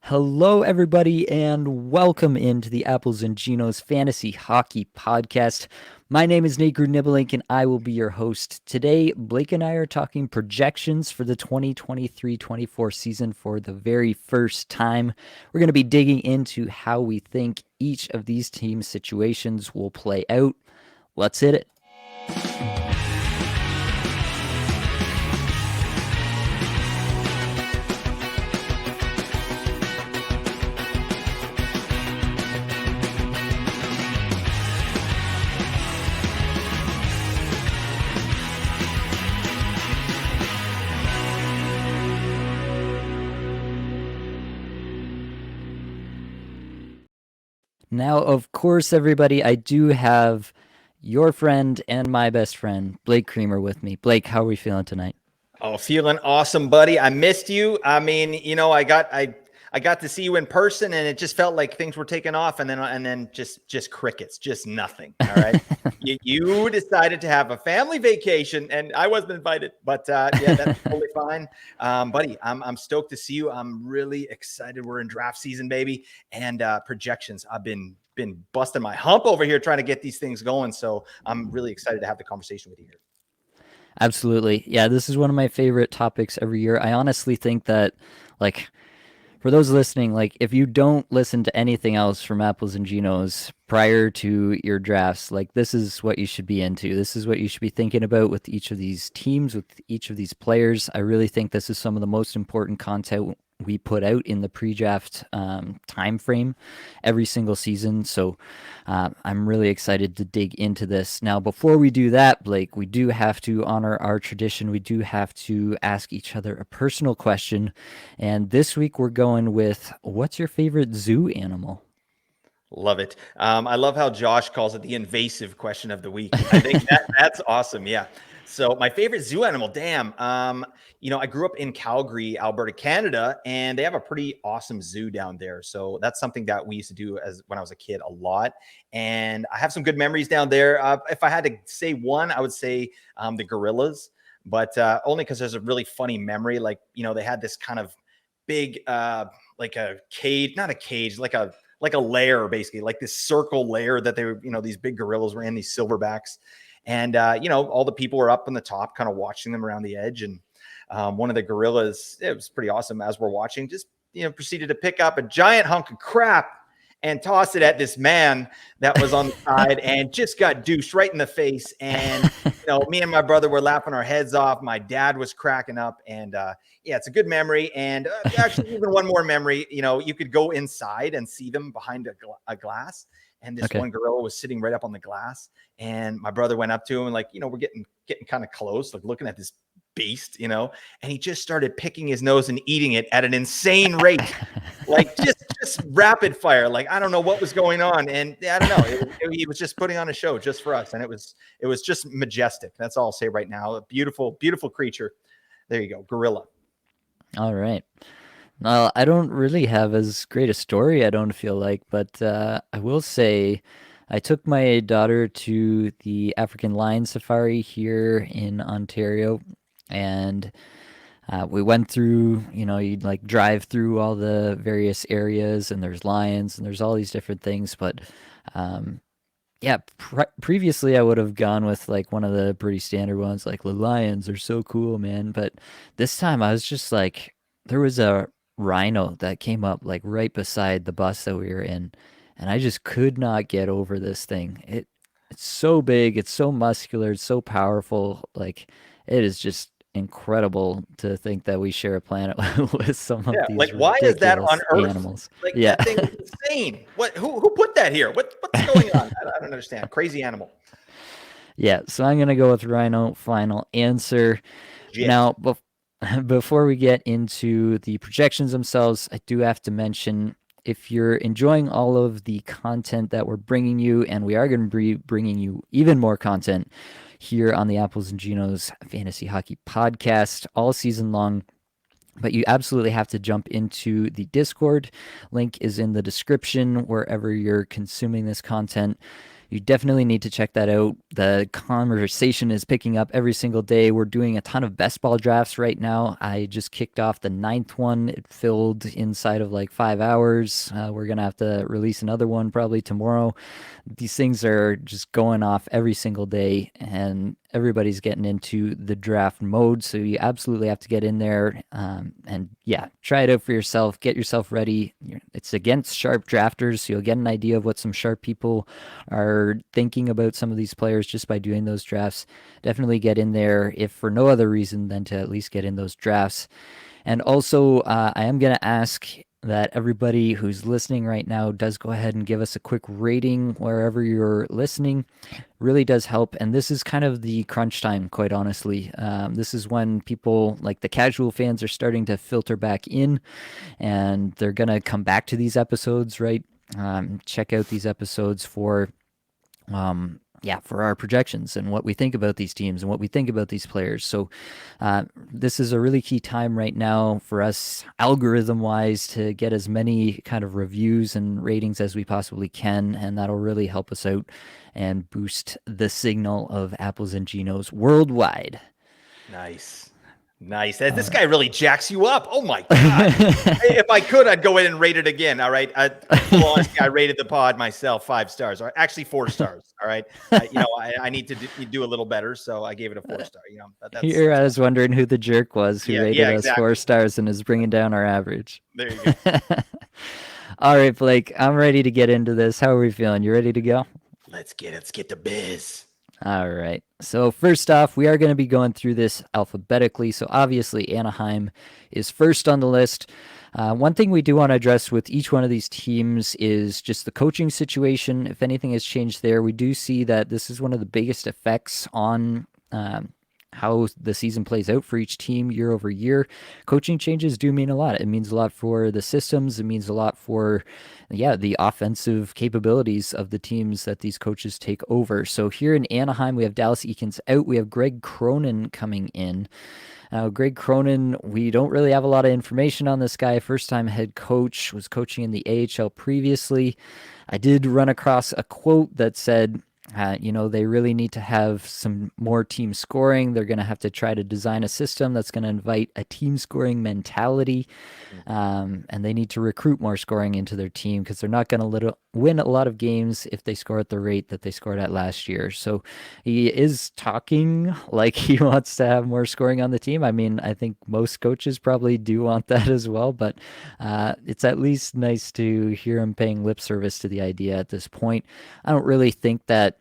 Hello, everybody, and welcome into the Apples and Genos Fantasy Hockey Podcast. My name is Nate Grudnibbelink, and I will be your host. Today, Blake and I are talking projections for the 2023-24 season for the very first time. We're going to be digging into how we think each of these team situations will play out. Let's hit it. Now, of course, everybody, I do have your friend and my best friend, Blake Creamer, with me. Blake, how are we feeling tonight? Oh, feeling awesome, buddy. I missed you. I mean, I got to see you in person, and it just felt like things were taking off, and then just crickets, just nothing. All right. you decided to have a family vacation, and I wasn't invited, but yeah, that's totally fine. Buddy, I'm stoked to see you. I'm really excited. We're in draft season, baby, and projections. I've been busting my hump over here trying to get these things going, so I'm really excited to have the conversation with you here. Absolutely. Yeah, this is one of my favorite topics every year. I honestly think that, like, for those listening, like, if you don't listen to anything else from Apples and Genos prior to your drafts, like, this is what you should be into. This is what you should be thinking about with each of these teams, with each of these players. I really think this is some of the most important content we put out in the pre-draft time frame every single season. So I'm really excited to dig into this. Now, before we do that, Blake, we do have to honor our tradition. We do have to ask each other a personal question. And this week we're going with, what's your favorite zoo animal? Love it. I love how Josh calls it the invasive question of the week. I think that's awesome. Yeah. So my favorite zoo animal, damn. I grew up in Calgary, Alberta, Canada, and they have a pretty awesome zoo down there. So that's something that we used to do as when I was a kid a lot. And I have some good memories down there. If I had to say one, I would say the gorillas, but only because there's a really funny memory. Like, they had this kind of big, like a cage, not a cage, like a lair, basically, like this circle lair that they were, these big gorillas were in, these silverbacks. And, all the people were up on the top kind of watching them around the edge. And one of the gorillas, it was pretty awesome as we're watching, just, proceeded to pick up a giant hunk of crap and toss it at this man that was on the side and just got douched right in the face. And, me and my brother were laughing our heads off. My dad was cracking up. And yeah, it's a good memory. And actually, even one more memory, you could go inside and see them behind a glass. And this one gorilla was sitting right up on the glass. And my brother went up to him and we're getting kind of close, like looking at this beast, and he just started picking his nose and eating it at an insane rate, like just rapid fire. Like, I don't know what was going on. And I don't know, he was just putting on a show just for us. And it was just majestic. That's all I'll say right now. A beautiful, beautiful creature. There you go. Gorilla. All right. Well, I don't really have as great a story, I don't feel like, but I will say I took my daughter to the African Lion Safari here in Ontario, and we went through, you'd like drive through all the various areas, and there's lions and there's all these different things. But yeah, previously I would have gone with like one of the pretty standard ones, like the lions are so cool, man. But this time I was just like, there was a rhino that came up like right beside the bus that we were in, and I just could not get over this thing. It's so big, it's so muscular, it's so powerful. Like, it is just incredible to think that we share a planet with some of these like, why is that on Earth? Animals. Like, that thing is insane. Who put that here? What's going on? I don't understand. Crazy animal. Yeah, so I'm gonna go with rhino. Final answer. Legit. Now, before we get into the projections themselves, I do have to mention, if you're enjoying all of the content that we're bringing you, and we are going to be bringing you even more content here on the Apples and Genos Fantasy Hockey Podcast all season long, but you absolutely have to jump into the Discord. Link is in the description wherever you're consuming this content. You definitely need to check that out. The conversation is picking up every single day. We're doing a ton of best ball drafts right now. I just kicked off the ninth one. It filled inside of like 5 hours. We're going to have to release another one probably tomorrow. These things are just going off every single day, and everybody's getting into the draft mode. So you absolutely have to get in there, and yeah, try it out for yourself. Get yourself ready. It's against sharp drafters, so you'll get an idea of what some sharp people are thinking about some of these players just by doing those drafts. Definitely get in there, if for no other reason than to at least get in those drafts. And also, I am going to ask that everybody who's listening right now does go ahead and give us a quick rating wherever you're listening. Really does help. And this is kind of the crunch time, quite honestly. This is when people, like the casual fans, are starting to filter back in, and they're going to come back to these episodes, right? Check out these episodes for yeah, for our projections and what we think about these teams and what we think about these players. So this is a really key time right now for us, algorithm wise, to get as many kind of reviews and ratings as we possibly can, and that'll really help us out and boost the signal of Apples and Genos worldwide. Nice. Nice. This All guy really jacks you up. Oh my God. If I could, I'd go in and rate it again. All right. Full honesty, I rated the pod myself 5 stars, or actually 4 stars. All right. I need to do a little better. So I gave it a 4-star. Here I was wondering who the jerk was who yeah, rated yeah, us 4 stars and is bringing down our average. There you go. All right, Blake, I'm ready to get into this. How are we feeling? You ready to go? Let's get the biz. All right. So, first off, we are going to be going through this alphabetically. So, obviously, Anaheim is first on the list. One thing we do want to address with each one of these teams is just the coaching situation. If anything has changed there, we do see that this is one of the biggest effects on how the season plays out for each team year over year. Coaching changes do mean a lot. It means a lot for the systems. It means a lot for, yeah, the offensive capabilities of the teams that these coaches take over. So here in Anaheim, we have Dallas Eakins out. We have Greg Cronin coming in. Greg Cronin, we don't really have a lot of information on this guy. First time head coach, was coaching in the AHL previously. I did run across a quote that said, they really need to have some more team scoring. They're going to have to try to design a system that's going to invite a team scoring mentality. And they need to recruit more scoring into their team because they're not going to win a lot of games if they score at the rate that they scored at last year. So he is talking like he wants to have more scoring on the team. I mean, I think most coaches probably do want that as well, but it's at least nice to hear him paying lip service to the idea at this point. I don't really think that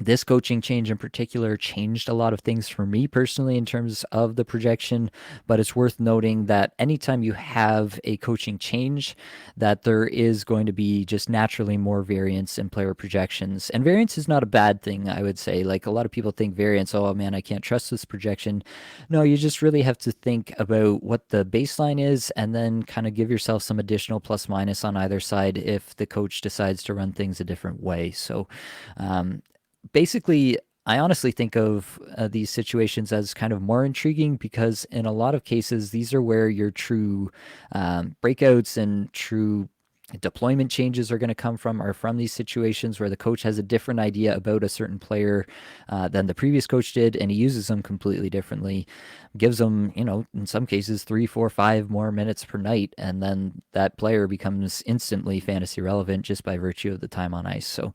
this coaching change in particular changed a lot of things for me personally in terms of the projection, but it's worth noting that anytime you have a coaching change, that there is going to be just naturally more variance in player projections. And variance is not a bad thing, I would say. Like, a lot of people think variance, oh man, I can't trust this projection. No, you just really have to think about what the baseline is and then kind of give yourself some additional plus minus on either side if the coach decides to run things a different way. So basically, I honestly think of these situations as kind of more intriguing because in a lot of cases, these are where your true breakouts and true deployment changes are going to come from, are from these situations where the coach has a different idea about a certain player than the previous coach did, and he uses them completely differently, gives them, in some cases 3, 4, 5 more minutes per night, and then that player becomes instantly fantasy relevant just by virtue of the time on ice. So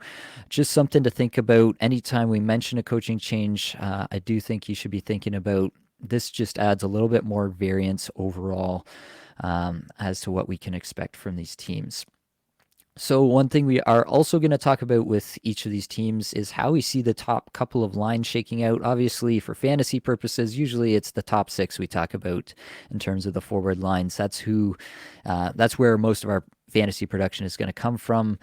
just something to think about anytime we mention a coaching change. I do think you should be thinking about this. Just adds a little bit more variance overall as to what we can expect from these teams. So one thing we are also going to talk about with each of these teams is how we see the top couple of lines shaking out. Obviously, for fantasy purposes, usually it's the top 6 we talk about in terms of the forward lines. That's where most of our fantasy production is going to come from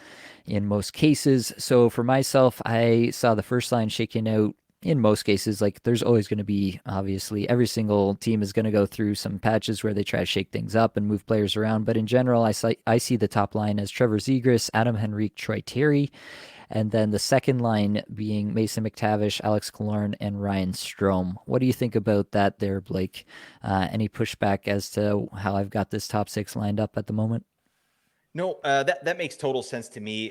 in most cases. So for myself, I saw the first line shaking out in most cases. Like, there's always going to be, obviously, every single team is going to go through some patches where they try to shake things up and move players around. But in general, I see the top line as Trevor Zegras, Adam Henrique, Troy Terry, and then the second line being Mason McTavish, Alex Killorn, and Ryan Strome. What do you think about that there, Blake? Any pushback as to how I've got this top 6 lined up at the moment? No, that makes total sense to me.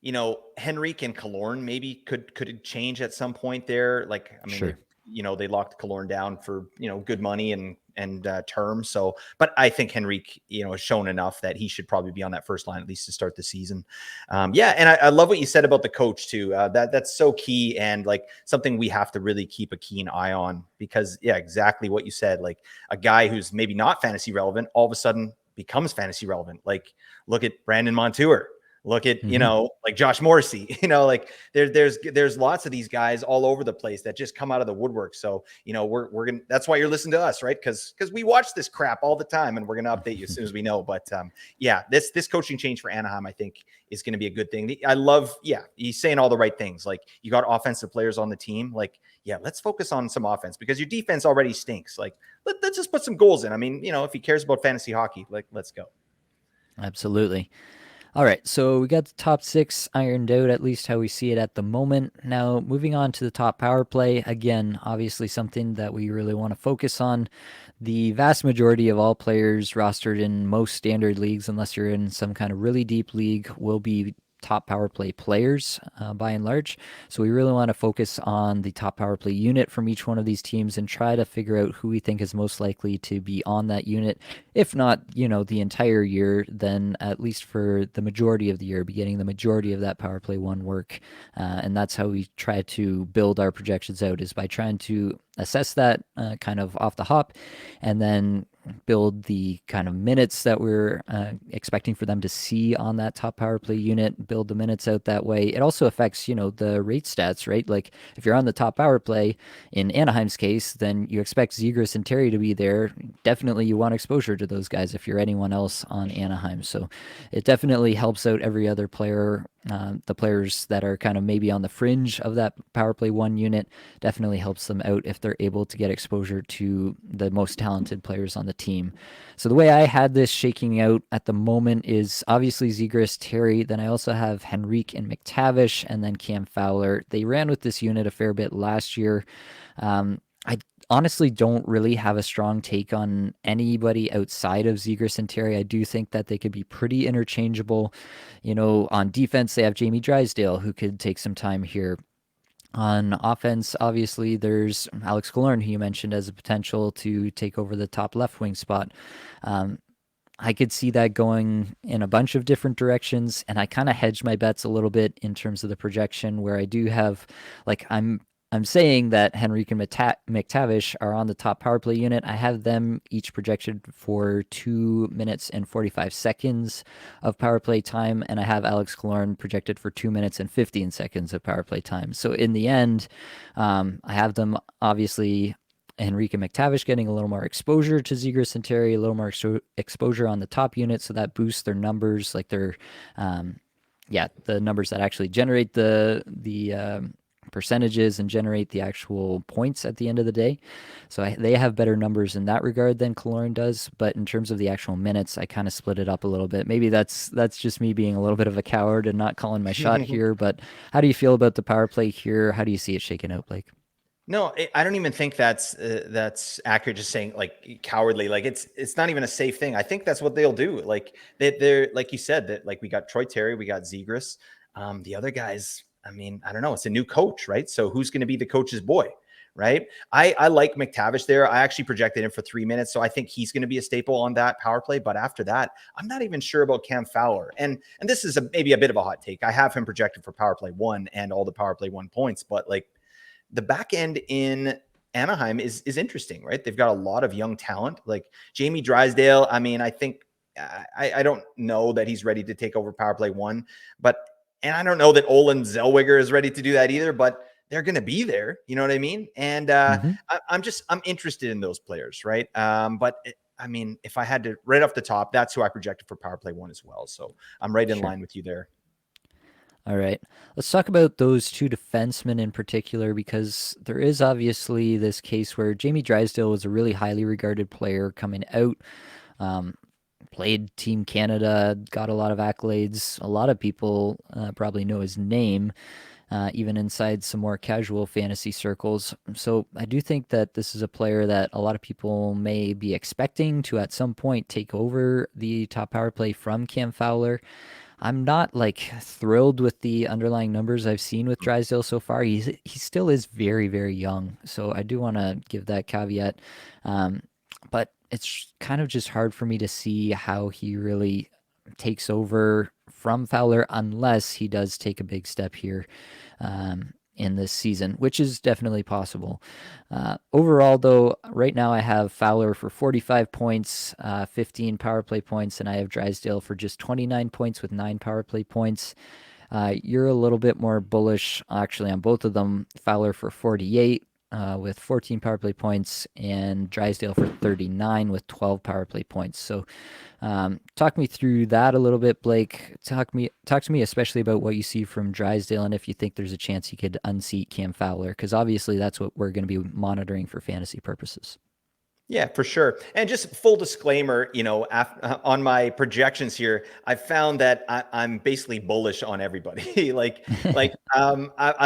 Henrique and Killorn maybe could change at some point there. Like, I mean, Sure. they locked Killorn down for, good money and term. So, but I think Henrique, has shown enough that he should probably be on that first line at least to start the season. Yeah, and I love what you said about the coach too. That's so key, and like something we have to really keep a keen eye on, because yeah, exactly what you said. Like a guy who's maybe not fantasy relevant all of a sudden becomes fantasy relevant. Like look at Brandon Montour. Look at, Hmm. like Josh Morrissey, like there's lots of these guys all over the place that just come out of the woodwork. So, we're going to, that's why you're listening to us, right? Cause we watch this crap all the time, and we're going to update you as soon as we know. But yeah, this coaching change for Anaheim, I think, is going to be a good thing. I love, yeah, he's saying all the right things. Like you got offensive players on the team. Like, yeah, let's focus on some offense, because your defense already stinks. Like let's just put some goals in. I mean, if he cares about fantasy hockey, like let's go. Absolutely. All right, so we got the top six ironed out, at least how we see it at the moment. Now, moving on to the top power play. Again, obviously something that we really want to focus on. The vast majority of all players rostered in most standard leagues, unless you're in some kind of really deep league, will be top power play players by and large. So we really want to focus on the top power play unit from each one of these teams and try to figure out who we think is most likely to be on that unit. If not, the entire year, then at least for the majority of the year, beginning the majority of that power play one work. And that's how we try to build our projections out, is by trying to assess that kind of off the hop, and then build the kind of minutes that we're expecting for them to see on that top power play unit, build the minutes out that way. It also affects, the rate stats, right? Like if you're on the top power play in Anaheim's case, then you expect Zegras and Terry to be there. Definitely you want exposure to those guys if you're anyone else on Anaheim. So it definitely helps out every other player. The players that are kind of maybe on the fringe of that power play one unit, definitely helps them out if they're able to get exposure to the most talented players on the team. So the way I had this shaking out at the moment is obviously Zegras, Terry. Then I also have Henrique and McTavish, and then Cam Fowler. They ran with this unit a fair bit last year. I honestly don't really have a strong take on anybody outside of Zegras and Terry. I do think that they could be pretty interchangeable. On defense, they have Jamie Drysdale, who could take some time here. On offense, obviously, there's Alex Killorn, who you mentioned as a potential to take over the top left wing spot. I could see that going in a bunch of different directions, and I kind of hedge my bets a little bit in terms of the projection, where I do have, like, I'm saying that Henrique and McTavish are on the top power play unit. I have them each projected for 2 minutes and 45 seconds of power play time, and I have Alex Killorn projected for 2 minutes and 15 seconds of power play time. So in the end, I have them obviously, Henrique and McTavish getting a little more exposure to Zegras and Terry, a little more exposure on the top unit, so that boosts their numbers, like their, the numbers that actually generate the percentages and generate the actual points at the end of the day. So they have better numbers in that regard than Killorn does. But in terms of the actual minutes, I kind of split it up a little bit. Maybe that's just me being a little bit of a coward and not calling my shot here. But how do you feel about the power play here? How do you see it shaking out, Blake? No, I don't even think that's accurate. Just saying like cowardly, like it's not even a safe thing. I think that's what they'll do. Like they're like you said, that like we got Troy Terry, we got Zegras. The other guys, I mean, I don't know. It's a new coach, right? So who's going to be the coach's boy, right? I like McTavish there. I actually projected him for 3 minutes, so I think he's going to be a staple on that power play. But after that, I'm not even sure about Cam Fowler. And this is maybe a bit of a hot take. I have him projected for power play one and all the power play one points, but like, the back end in Anaheim is interesting, right? They've got a lot of young talent, like Jamie Drysdale. I mean, I think I don't know that he's ready to take over power play one, and I don't know that Olin Zellweger is ready to do that either. But they're going to be there, you know what I mean? And Mm-hmm. I'm interested in those players, right? I mean, if I had to right off the top, that's who I projected for power play one as well. So I'm right in Sure. line with you there. All right. Let's talk about those two defensemen in particular, because there is obviously this case where Jamie Drysdale was a really highly regarded player coming out, um, played Team Canada, got a lot of accolades. A lot of people probably know his name, even inside some more casual fantasy circles. So I do think that this is a player that a lot of people may be expecting to at some point take over the top power play from Cam Fowler. I'm not like thrilled with the underlying numbers I've seen with Drysdale so far. He still is very, very young, so I do want to give that caveat. Um, but it's kind of just hard for me to see how he really takes over from Fowler unless he does take a big step here in this season, which is definitely possible. Overall, though, right now I have Fowler for 45 points, 15 power play points, and I have Drysdale for just 29 points with 9 power play points. You're a little bit more bullish, actually, on both of them. Fowler for 48 with 14 power play points, and Drysdale for 39 with 12 power play points. So, talk me through that a little bit, Blake. Talk to me especially about what you see from Drysdale, and if you think there's a chance he could unseat Cam Fowler, because obviously that's what we're going to be monitoring for fantasy purposes. Yeah, for sure. And just full disclaimer, on my projections here, I found that I'm basically bullish on everybody. I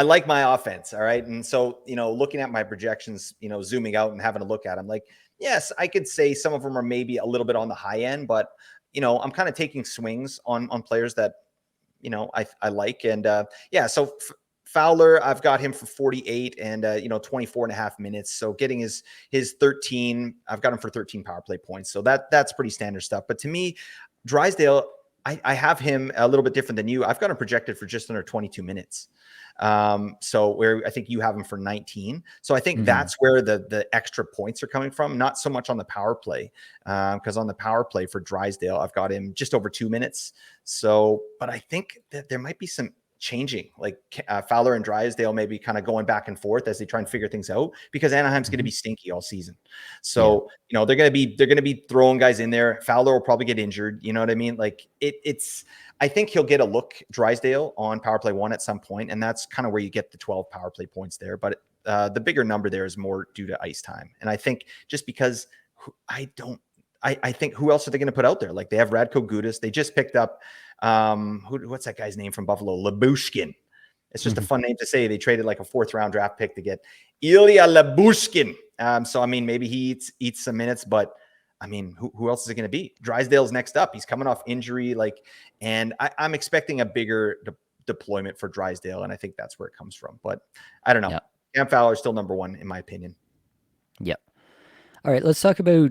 like my offense. All right. And so, looking at my projections, zooming out and having a look at them, like, yes, I could say some of them are maybe a little bit on the high end, but, I'm kind of taking swings on players that I like. And so Fowler, I've got him for 48 and 24 and a half minutes. So getting his 13, I've got him for 13 power play points. So that's pretty standard stuff. But to me, Drysdale, I have him a little bit different than you. I've got him projected for just under 22 minutes. So where I think you have him for 19. So I think Mm-hmm. that's where the extra points are coming from, not so much on the power play. Because on the power play for Drysdale, I've got him just over 2 minutes. So, but I think that there might be some changing, like Fowler and Drysdale maybe kind of going back and forth as they try and figure things out, because Anaheim's going to Mm-hmm. be stinky all season. Yeah. So, they're going to be throwing guys in there. Fowler will probably get injured. You know what I mean? Like I think he'll get a look, Drysdale, on power play one at some point, and that's kind of where you get the 12 power play points there. But the bigger number there is more due to ice time. And I think just because I think who else are they going to put out there? Like they have Radko Gudas. They just picked up what's that guy's name from Buffalo? Labushkin. It's just a fun name to say. They traded like a 4th-round draft pick to get Ilya Labushkin. So I mean, maybe he eats some minutes, but I mean, who else is it going to be? Drysdale's next up. He's coming off injury, and I'm expecting a bigger deployment for Drysdale, and I think that's where it comes from. But I don't know. Yeah. Cam Fowler is still number one in my opinion. Yep. All right, let's talk about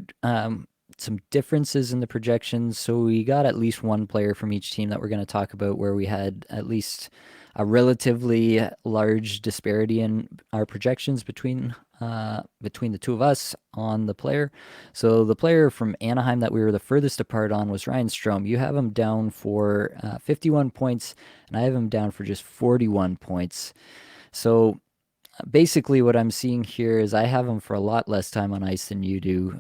some differences in the projections. So we got at least one player from each team that we're going to talk about where we had at least a relatively large disparity in our projections between the two of us on the player. So the player from Anaheim that we were the furthest apart on was Ryan Strome. You have him down for 51 points, and I have him down for just 41 points. So basically what I'm seeing here is I have him for a lot less time on ice than you do,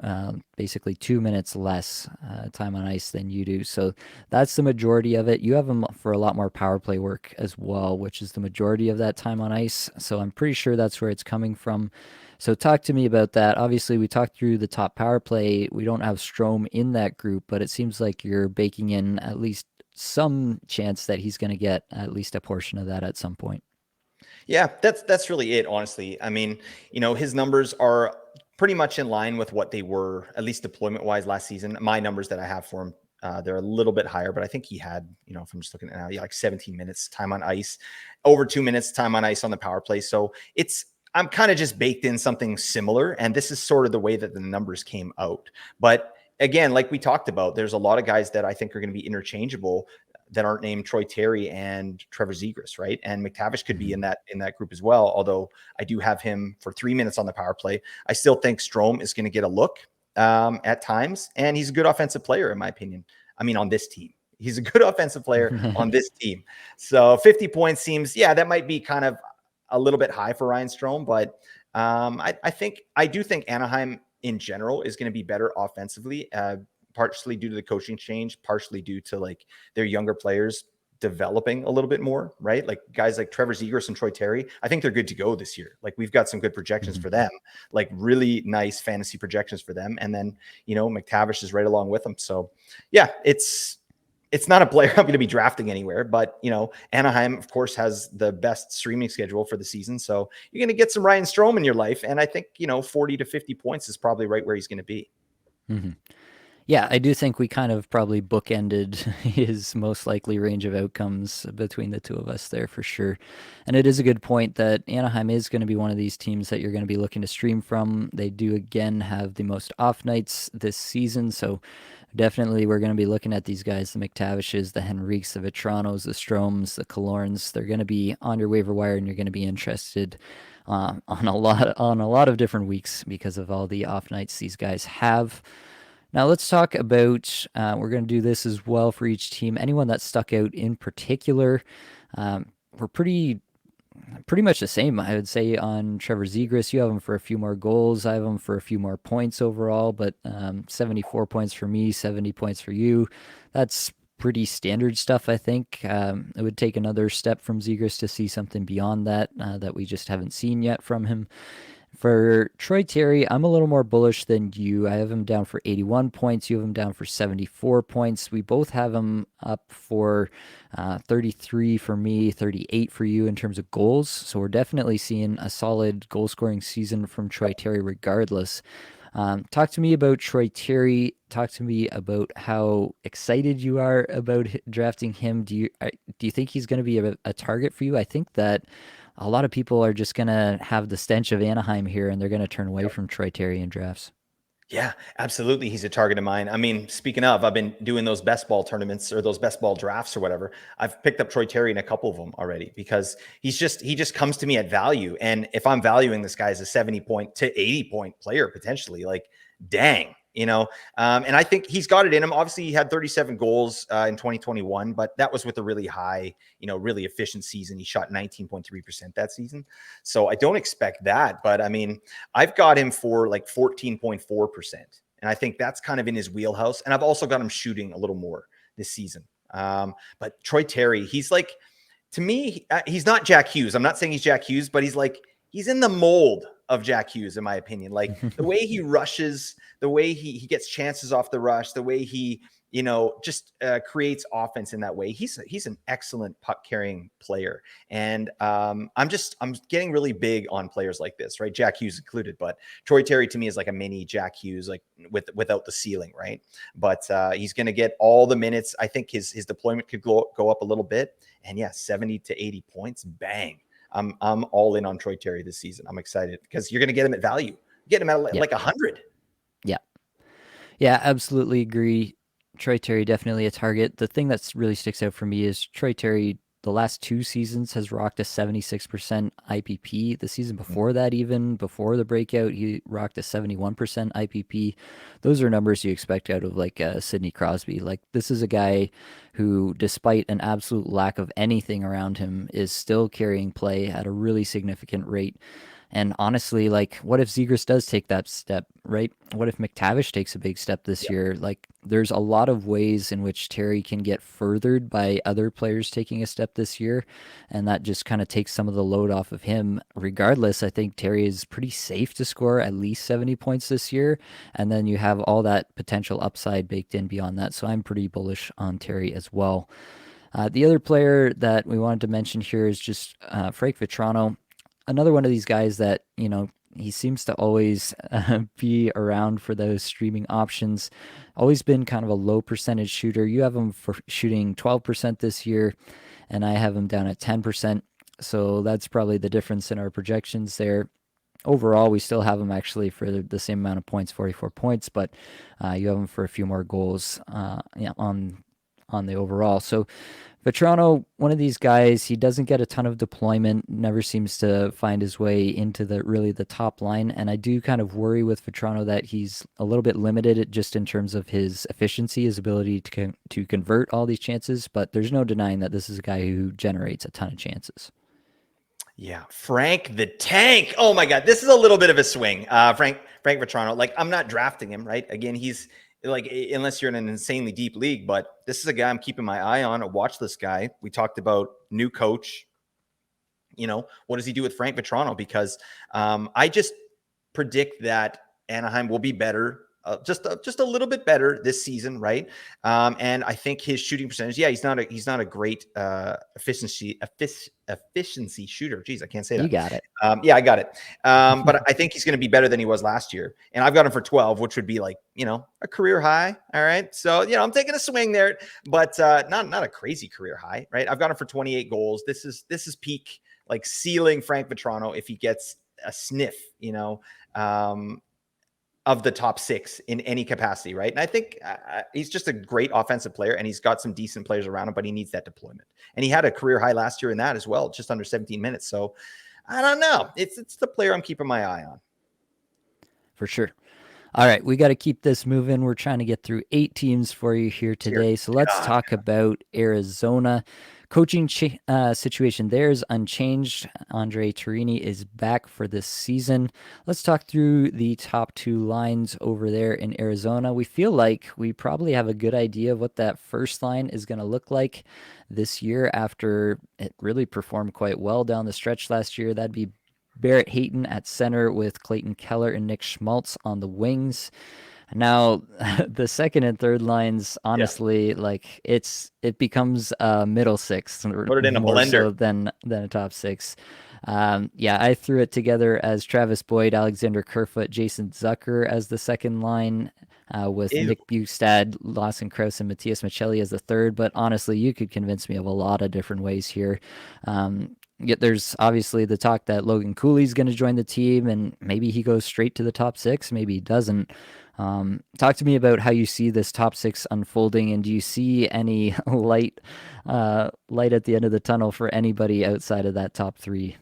basically 2 minutes less time on ice than you do. So that's the majority of it. You have him for a lot more power play work as well, which is the majority of that time on ice. So I'm pretty sure that's where it's coming from. So talk to me about that. Obviously, we talked through the top power play. We don't have Strome in that group, but it seems like you're baking in at least some chance that he's going to get at least a portion of that at some point. Yeah, that's really it, honestly. I mean, his numbers are pretty much in line with what they were, at least deployment wise, last season. My numbers that I have for him, they're a little bit higher, but I think he had, if I'm just looking at now, like 17 minutes time on ice, over 2 minutes time on ice on the power play. So I'm kind of just baked in something similar, and this is sort of the way that the numbers came out. But again, like we talked about, there's a lot of guys that I think are going to be interchangeable that aren't named Troy Terry and Trevor Zegras, right? And McTavish could be in that group as well. Although I do have him for 3 minutes on the power play, I still think Strome is going to get a look at times, and he's a good offensive player in my opinion. I mean, on this team, he's a good offensive player on this team. So 50 points seems, that might be kind of a little bit high for Ryan Strome, but I do think Anaheim in general is going to be better offensively. Partially due to the coaching change, partially due to like their younger players developing a little bit more, right? Like guys like Trevor Zegras and Troy Terry, I think they're good to go this year. Like we've got some good projections for them, like really nice fantasy projections for them. And then, McTavish is right along with them. So yeah, it's not a player I'm going to be drafting anywhere, but Anaheim of course has the best streaming schedule for the season. So you're going to get some Ryan Strome in your life. And I think, 40 to 50 points is probably right where he's going to be. Mm-hmm. Yeah, I do think we kind of probably bookended his most likely range of outcomes between the two of us there for sure. And it is a good point that Anaheim is going to be one of these teams that you're going to be looking to stream from. They do again have the most off nights this season, so definitely we're going to be looking at these guys, the McTavishes, the Henriques, the Vitranos, the Stroms, the Kalorns. They're going to be on your waiver wire, and you're going to be interested on a lot of different weeks because of all the off nights these guys have. Now let's talk about. We're going to do this as well for each team. Anyone that stuck out in particular, we're pretty much the same. I would say on Trevor Zegras, you have him for a few more goals. I have him for a few more points overall, but 74 points for me, 70 points for you. That's pretty standard stuff, I think. It would take another step from Zegras to see something beyond that that we just haven't seen yet from him. For Troy Terry, I'm a little more bullish than you. I have him down for 81 points. You have him down for 74 points. We both have him up for 33 for me, 38 for you in terms of goals. So we're definitely seeing a solid goal scoring season from Troy Terry regardless. Talk to me about Troy Terry. Talk to me about how excited you are about drafting him. Do you think he's going to be a target for you? I think that a lot of people are just going to have the stench of Anaheim here and they're going to turn away from Troy Terry in drafts. Yeah, absolutely. He's a target of mine. I mean, speaking of, I've been doing those best ball tournaments or those best ball drafts or whatever. I've picked up Troy Terry in a couple of them already because he just comes to me at value. And if I'm valuing this guy as a 70 point to 80 point player potentially, like, dang, you know. And I think he's got it in him. Obviously, he had 37 goals in 2021, but that was with a really high, really efficient season. He shot 19.3% that season. So I don't expect that. But I mean, I've got him for like 14.4%. And I think that's kind of in his wheelhouse. And I've also got him shooting a little more this season. But Troy Terry, he's like, to me, he's not Jack Hughes. I'm not saying he's Jack Hughes, but he's in the mold of Jack Hughes, in my opinion. Like the way he rushes, the way he gets chances off the rush, the way he, just creates offense in that way. He's an excellent puck carrying player. And I'm getting really big on players like this, right? Jack Hughes included, but Troy Terry to me is like a mini Jack Hughes, like without the ceiling, right? But he's going to get all the minutes. I think his deployment could go up a little bit. And yeah, 70 to 80 points, bang. I'm all in on Troy Terry this season. I'm excited because you're going to get him at value. Get him at like 100. Yeah. Yeah, absolutely agree. Troy Terry definitely a target. The thing that's really sticks out for me is Troy Terry the last two seasons has rocked a 76% IPP. The season before that, even before the breakout, he rocked a 71% IPP. Those are numbers you expect out of like Sidney Crosby. Like this is a guy who, despite an absolute lack of anything around him, is still carrying play at a really significant rate. And honestly, like, what if Zegras does take that step, right? What if McTavish takes a big step this year? Like, there's a lot of ways in which Terry can get furthered by other players taking a step this year. And that just kind of takes some of the load off of him. Regardless, I think Terry is pretty safe to score at least 70 points this year. And then you have all that potential upside baked in beyond that. So I'm pretty bullish on Terry as well. The other player that we wanted to mention here is just Frank Vitrano, another one of these guys that, he seems to always be around for those streaming options. Always been kind of a low percentage shooter. You have him for shooting 12% this year, and I have him down at 10%. So that's probably the difference in our projections there. Overall, we still have him actually for the same amount of points, 44 points, but you have him for a few more goals on the overall. So Vetrano, one of these guys, he doesn't get a ton of deployment, never seems to find his way into the top line. And I do kind of worry with Vetrano that he's a little bit limited just in terms of his efficiency, his ability to convert all these chances. But there's no denying that this is a guy who generates a ton of chances. Yeah, Frank the Tank. Oh my God, this is a little bit of a swing. Frank Vetrano. Like I'm not drafting him, right? Again, he's like unless you're in an insanely deep league, but this is a guy I'm keeping my eye on. I watch this guy. We talked about new coach. What does he do with Frank Vetrano? Because I just predict that Anaheim will be better just a little bit better this season, right? And I think his shooting percentage, yeah, he's not a great efficiency shooter. Jeez, I can't say You that. got it. Yeah, I got it. But I think he's going to be better than he was last year, and I've got him for 12, which would be like a career high. All right, so I'm taking a swing there, but not a crazy career high, right? I've got him for 28 goals. This is peak, like ceiling Frank Vetrano if he gets a sniff, of the top 6 in any capacity, right? And I think he's just a great offensive player, and he's got some decent players around him, but he needs that deployment. And he had a career high last year in that as well, just under 17 minutes. So I don't know. It's the player I'm keeping my eye on. For sure. All right, we got to keep this moving. We're trying to get through 8 teams for you here Dear today. So let's God. talk about Arizona. Coaching situation there is unchanged. Andre Torini is back for this season. Let's talk through the top 2 lines over there in Arizona. We feel like we probably have a good idea of what that first line is going to look like this year after it really performed quite well down the stretch last year. That'd be Barrett Hayton at center with Clayton Keller and Nick Schmaltz on the wings. Now, the second and third lines, Yeah. honestly, like it becomes a middle six Put it in a more blender. so than a top 6. Yeah, I threw it together as Travis Boyd, Alexander Kerfoot, Jason Zucker as the second line, with Ew. Nick Bukestad, Lawson Krause, and Matthias Michelli as the third. But honestly, you could convince me of a lot of different ways here. Yet there's obviously the talk that Logan Cooley's going to join the team, and maybe he goes straight to the top 6, maybe he doesn't. Talk to me about how you see this top 6 unfolding, and do you see any light at the end of the tunnel for anybody outside of that top 3?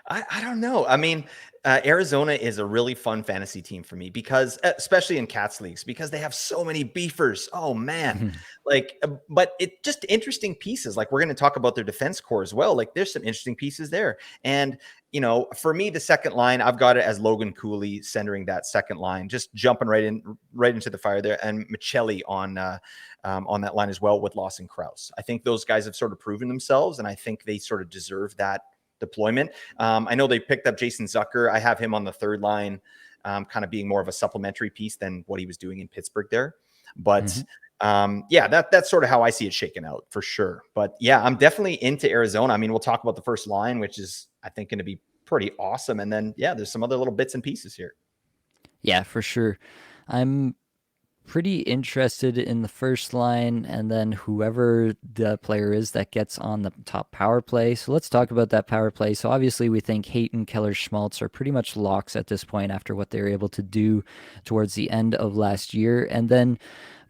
I don't know. I mean, Arizona is a really fun fantasy team for me because, especially in Cats leagues, because they have so many beefers. Oh man, but it just interesting pieces. Like we're going to talk about their defense core as well. Like there's some interesting pieces there. And for me, the second line, I've got it as Logan Cooley centering that second line, just jumping right into the fire there, and Michelli on that line as well with Lawson Krause. I think those guys have sort of proven themselves, and I think they sort of deserve that deployment. I know they picked up Jason Zucker. I have him on the third line, kind of being more of a supplementary piece than what he was doing in Pittsburgh there. But yeah, that's sort of how I see it shaken out for sure. But yeah, I'm definitely into Arizona. I mean, we'll talk about the first line, which is, I think, going to be pretty awesome. And then, yeah, there's some other little bits and pieces here. Yeah, for sure. I'm pretty interested in the first line and then whoever the player is that gets on the top power play. So let's talk about that power play. So obviously we think Hayton, Keller, Schmaltz are pretty much locks at this point after what they were able to do towards the end of last year. And then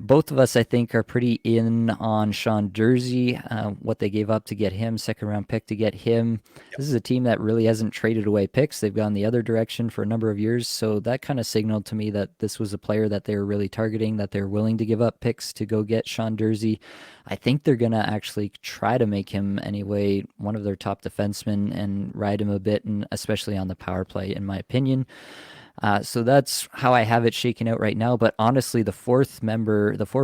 both of us, I think, are pretty in on Sean Dursey, what they gave up to get him, second round pick to get him. This is a team that really hasn't traded away picks. They've gone the other direction for a number of years. So that kind of signaled to me that this was a player that they were really targeting, that they're willing to give up picks to go get Sean Dursey. I think they're going to actually try to make him, anyway, one of their top defensemen and ride him a bit, and especially on the power play, in my opinion. So that's how I have it shaken out right now. But honestly, the fourth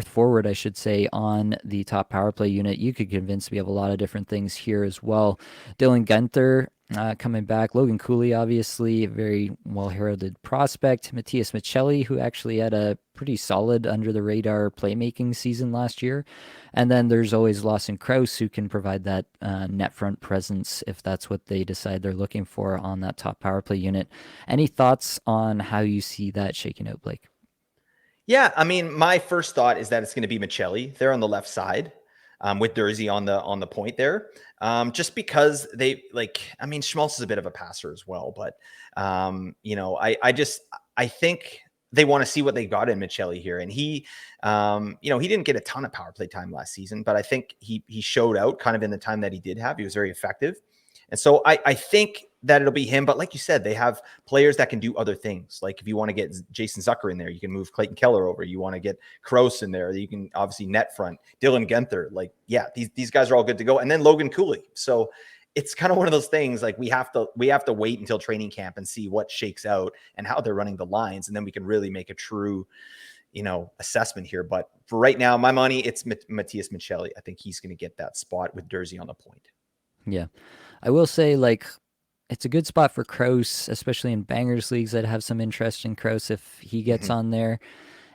forward, I should say, on the top power play unit, you could convince me of a lot of different things here as well. Dylan Guenther, coming back. Logan Cooley, obviously, a very well-heralded prospect. Matthias Michelli, who actually had a pretty solid under-the-radar playmaking season last year. And then there's always Lawson Krause, who can provide that net front presence if that's what they decide they're looking for on that top power play unit. Any thoughts on how you see that shaking out, Blake? Yeah, I mean, my first thought is that it's going to be Michelli there on the left side, with Dursey on the point there, just because they I mean, Schmaltz is a bit of a passer as well, but I think they want to see what they got in Michelli here, and he didn't get a ton of power play time last season, but I think he showed out kind of in the time that he did have. He was very effective. And so I think that it'll be him. But like you said, they have players that can do other things. Like if you want to get Jason Zucker in there, you can move Clayton Keller over. You want to get Krause in there, you can obviously net front. Dylan Guenther. Like, yeah, these guys are all good to go. And then Logan Cooley. So it's kind of one of those things, like we have to wait until training camp and see what shakes out and how they're running the lines. And then we can really make a true assessment here. But for right now, my money, it's Matthias Michelli. I think he's going to get that spot with Dursey on the point. Yeah. I will say, like, it's a good spot for Krause, especially in bangers leagues that have some interest in Krause if he gets on there.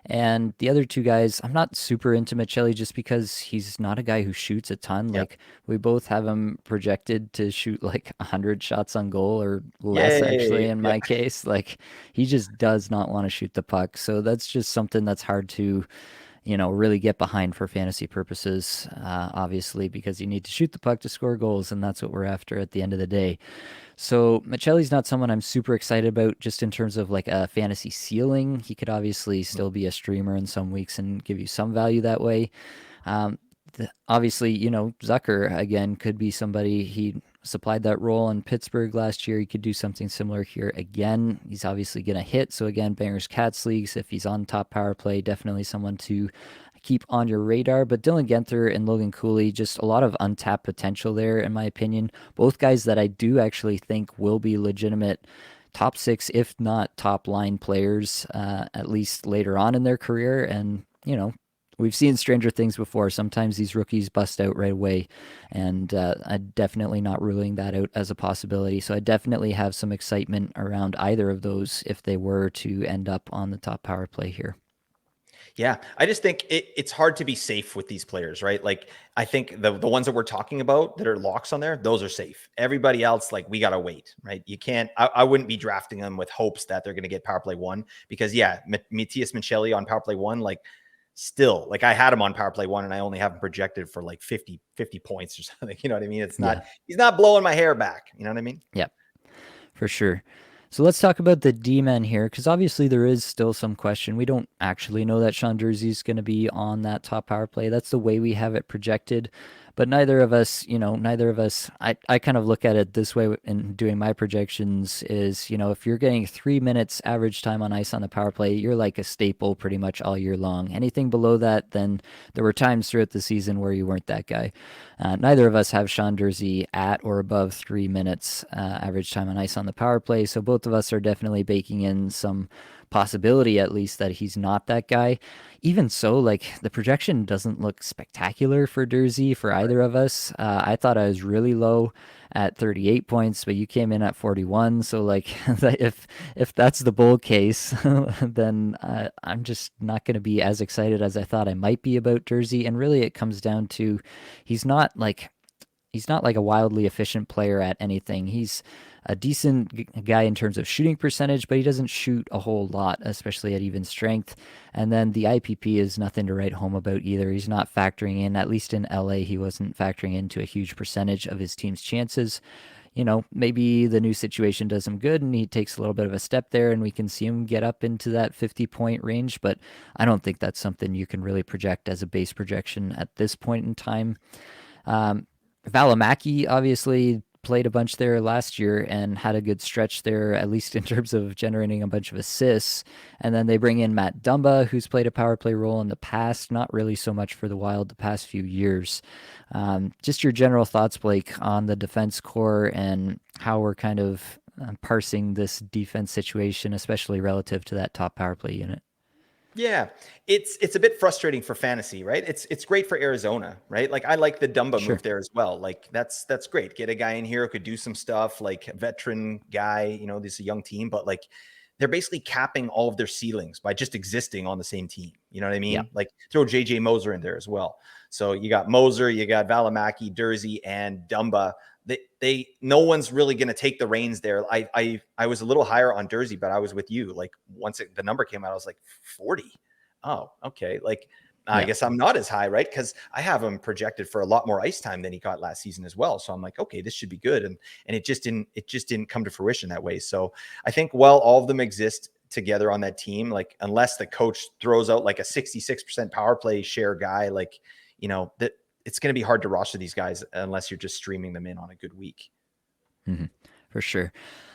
And the other two guys, I'm not super into Michelli just because he's not a guy who shoots a ton. Yep. Like, we both have him projected to shoot like 100 shots on goal or less, actually, Yay. in Yeah. my case. Like, he just does not want to shoot the puck. So that's just something that's hard to, really get behind for fantasy purposes, obviously, because you need to shoot the puck to score goals, and that's what we're after at the end of the day. So Michelli's not someone I'm super excited about just in terms of like a fantasy ceiling. He could obviously still be a streamer in some weeks and give you some value that way. Um, Obviously, Zucker again could be somebody. He supplied that role in Pittsburgh last year. He could do something similar here again. He's obviously going to hit. So again, Bangers Cats leagues, if he's on top power play, definitely someone to keep on your radar. But Dylan Genther and Logan Cooley, just a lot of untapped potential there, in my opinion. Both guys that I do actually think will be legitimate top six, if not top line players, at least later on in their career. And, we've seen stranger things before. Sometimes these rookies bust out right away, and I'm definitely not ruling that out as a possibility. So I definitely have some excitement around either of those if they were to end up on the top power play here. Yeah, I just think it's hard to be safe with these players, right? Like, I think the ones that we're talking about that are locks on there, those are safe. Everybody else, like, we gotta wait, right? You can't. I wouldn't be drafting them with hopes that they're going to get power play one, because yeah, Matthias Michelli on power play one, like, still, like, I had him on power play one and I only have him projected for like 50 points or something. You know what I mean? It's Yeah. not. He's not blowing my hair back. You know what I mean? Yeah. For sure. So let's talk about the D-men here, because obviously there is still some question. We don't actually know that Sean Durzi is going to be on that top power play. That's the way we have it projected. But neither of us, I kind of look at it this way in doing my projections is, if you're getting 3 minutes average time on ice on the power play, you're like a staple pretty much all year long. Anything below that, then there were times throughout the season where you weren't that guy. Neither of us have Sean Durzi at or above 3 minutes average time on ice on the power play. So both of us are definitely baking in some possibility, at least, that he's not that guy. Even so, like, the projection doesn't look spectacular for Durzi for either of us. I thought I was really low at 38 points, but you came in at 41. So like, if that's the bull case, then I'm just not going to be as excited as I thought I might be about Durzi. And really, it comes down to he's not like a wildly efficient player at anything. He's a decent guy in terms of shooting percentage, but he doesn't shoot a whole lot, especially at even strength. And then the IPP is nothing to write home about either. He's not factoring in, at least in LA, he wasn't factoring into a huge percentage of his team's chances. Maybe the new situation does him good and he takes a little bit of a step there and we can see him get up into that 50-point range, but I don't think that's something you can really project as a base projection at this point in time. Valimaki obviously played a bunch there last year and had a good stretch there, at least in terms of generating a bunch of assists. And then they bring in Matt Dumba, who's played a power play role in the past, not really so much for the Wild the past few years. Just your general thoughts, Blake, on the defense core and how we're kind of parsing this defense situation, especially relative to that top power play unit. Yeah, it's a bit frustrating for fantasy, right? It's great for Arizona, right? Like, I like the Dumba Sure. move there as well. Like, that's great. Get a guy in here who could do some stuff, like a veteran guy. This is a young team, but like, they're basically capping all of their ceilings by just existing on the same team. You know what I Yeah. mean? Like, throw JJ Moser in there as well. So you got Moser, you got Valimaki, Durzi, and Dumba. They no one's really going to take the reins there. I was a little higher on Durzi, but I was with you. Like, once the number came out, I was like 40. Oh, okay. Like, I Yeah. guess I'm not as high, right? Because I have him projected for a lot more ice time than he got last season as well. So I'm like, okay, this should be good. And it just didn't come to fruition that way. So I think while all of them exist together on that team, like, unless the coach throws out like a 66% power play share guy, like, that it's going to be hard to roster these guys unless you're just streaming them in on a good week. Mm-hmm. For sure.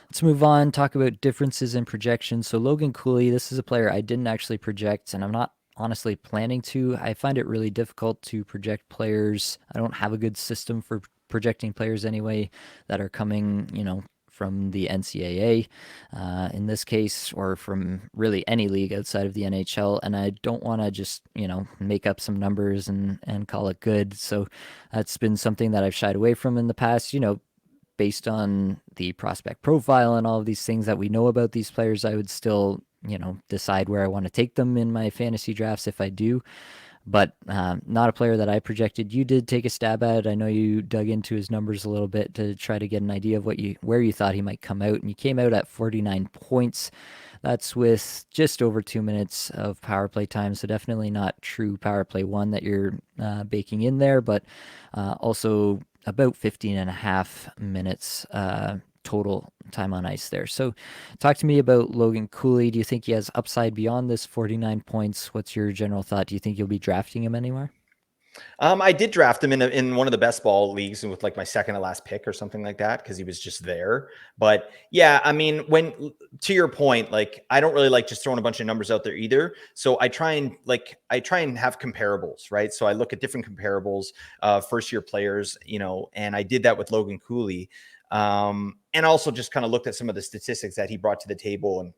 Let's move on, talk about differences in projections. So Logan Cooley, this is a player I didn't actually project, and I'm not honestly planning to. I find it really difficult to project players. I don't have a good system for projecting players anyway that are coming, from the NCAA in this case, or from really any league outside of the NHL. And I don't want to just, make up some numbers and call it good. So that's been something that I've shied away from in the past. Based on the prospect profile and all of these things that we know about these players, I would still decide where I want to take them in my fantasy drafts if I do. But not a player that I projected. You did take a stab at it. I know you dug into his numbers a little bit to try to get an idea of where you thought he might come out, and you came out at 49 points. That's with just over 2 minutes of power play time, so definitely not true power play one that you're baking in there, but also about 15 and a half minutes total time on ice there. So talk to me about Logan Cooley. Do you think he has upside beyond this 49 points? What's your general thought? Do you think you'll be drafting him anywhere? I did draft him in one of the best ball leagues with like my second to last pick or something like that because he was just there. But yeah, I mean, when to your point, like I don't really like just throwing a bunch of numbers out there either. So I try and have comparables, right? So I look at different comparables, first year players, and I did that with Logan Cooley, and also just kind of looked at some of the statistics that he brought to the table.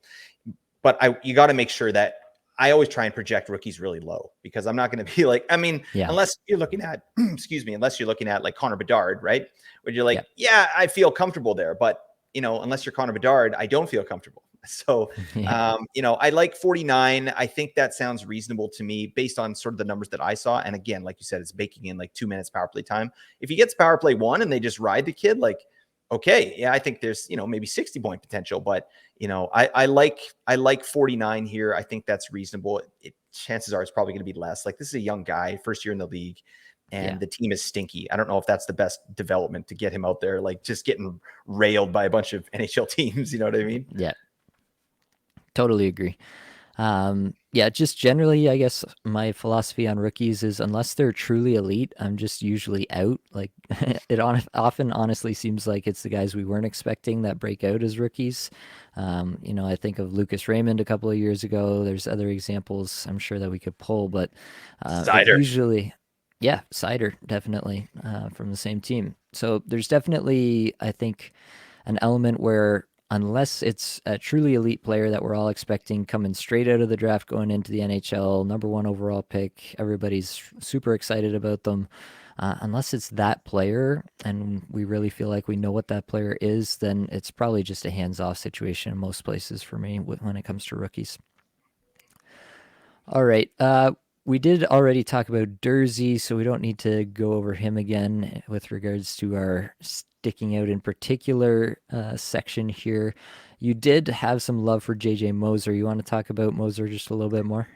But you got to make sure that I always try and project rookies really low because I'm not going to be like, I mean, Yeah. unless you're looking at, excuse me, unless you're looking at like Connor Bedard, right? Where you're like, Yeah. yeah, I feel comfortable there. But, unless you're Connor Bedard, I don't feel comfortable. So, Yeah. I like 49. I think that sounds reasonable to me based on sort of the numbers that I saw. And again, like you said, it's baking in like 2 minutes power play time. If he gets power play one and they just ride the kid, like, okay, yeah, I think there's, maybe 60-point potential, but I like 49 here. I think that's reasonable. Chances are it's probably going to be less. Like this is a young guy, first year in the league, Yeah. and the team is stinky. I don't know if that's the best development to get him out there, like just getting railed by a bunch of NHL teams. You know what I mean? Yeah. Totally agree. Yeah, just generally, I guess my philosophy on rookies is unless they're truly elite, I'm just usually out. Like often honestly seems like it's the guys we weren't expecting that break out as rookies. I think of Lucas Raymond a couple of years ago. There's other examples I'm sure that we could pull, but it Cider. usually, yeah, Cider definitely from the same team. So there's definitely, I think, an element where unless it's a truly elite player that we're all expecting coming straight out of the draft going into the NHL, number one overall pick, everybody's super excited about them. Unless it's that player and we really feel like we know what that player is, then it's probably just a hands off situation in most places for me when it comes to rookies. All right. We did already talk about Dursey, so we don't need to go over him again with regards to our sticking out in particular section here. You did have some love for JJ Moser. You want to talk about Moser just a little bit more?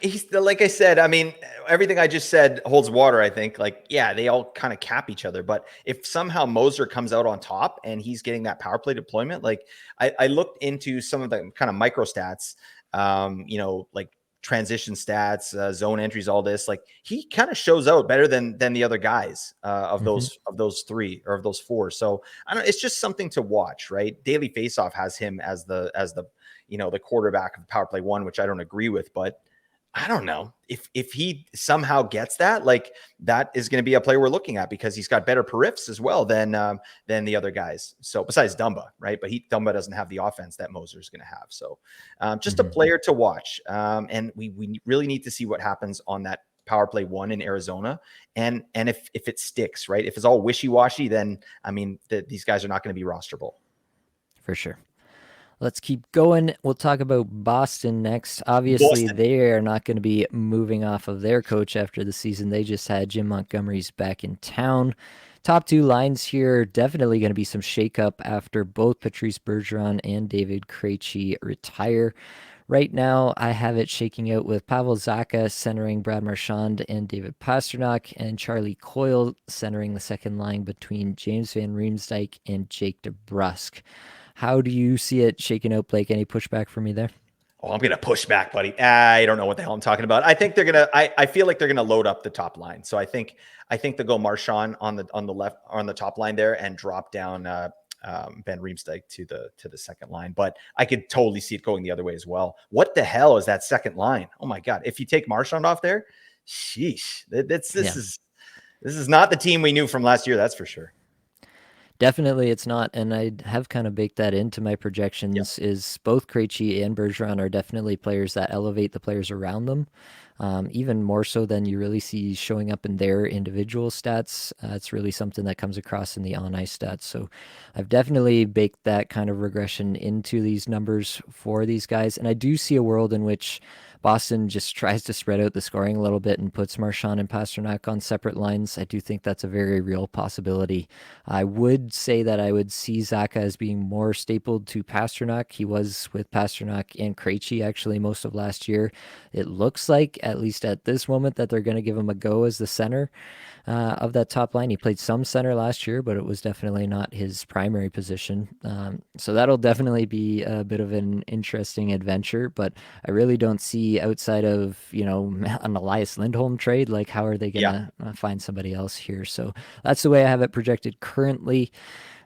He's like I said, I mean, everything I just said holds water, I think. Like, yeah, they all kind of cap each other. But if somehow Moser comes out on top and he's getting that power play deployment, like I looked into some of the kind of micro stats, like transition stats, zone entries, all this. Like he kind of shows out better than the other guys of Mm-hmm. those three or of those four. So I don't. It's just something to watch, right? Daily Faceoff has him as the quarterback of power play one, which I don't agree with, but I don't know if he somehow gets that, like that is going to be a player we're looking at because he's got better periffs as well than the other guys. So besides Dumba, right? But Dumba doesn't have the offense that Moser is going to have. So just a Mm-hmm. player to watch. And we really need to see what happens on that power play one in Arizona. And if it sticks, right? If it's all wishy-washy, then I mean, these guys are not going to be rosterable. For sure. Let's keep going. We'll talk about Boston next. Obviously, Boston. they are not going to be moving off of their coach after the season. They just had Jim Montgomery's back in town. Top two lines here, definitely going to be some shakeup after both Patrice Bergeron and David Krejci retire. Right now, I have it shaking out with Pavel Zacha centering Brad Marchand and David Pastrnak, and Charlie Coyle centering the second line between James Van Riemsdyk and Jake DeBrusk. How do you see it shaking out, Blake? Any pushback for me there? Oh, I'm gonna push back, buddy. I don't know what the hell I'm talking about. I think they're gonna. I feel like they're gonna load up the top line. So I think they'll go Marchand on the left on the top line there and drop down Ben Riemsdyk to the second line. But I could totally see it going the other way as well. What the hell is that second line? Oh my god! If you take Marchand off there, sheesh. This Yeah. is not the team we knew from last year. That's for sure. Definitely it's not, and I have kind of baked that into my Yeah. projections, is both Krejci and Bergeron are definitely players that elevate the players around them, even more so than you really see showing up in their individual stats. It's really something that comes across in the on-ice stats. So I've definitely baked that kind of regression into these numbers for these guys, and I do see a world in which Boston just tries to spread out the scoring a little bit and puts Marchand and Pasternak on separate lines. I do think that's a very real possibility. I would say that I would see Zaka as being more stapled to Pasternak. He was with Pasternak and Krejci actually most of last year. It looks like, at least at this moment, that they're going to give him a go as the center of that top line. He played some center last year, but it was definitely not his primary position. So that'll definitely be a bit of an interesting adventure. But I really don't see, outside of an Elias Lindholm trade, like how are they Yeah. gonna find somebody else here? So that's the way I have it projected currently.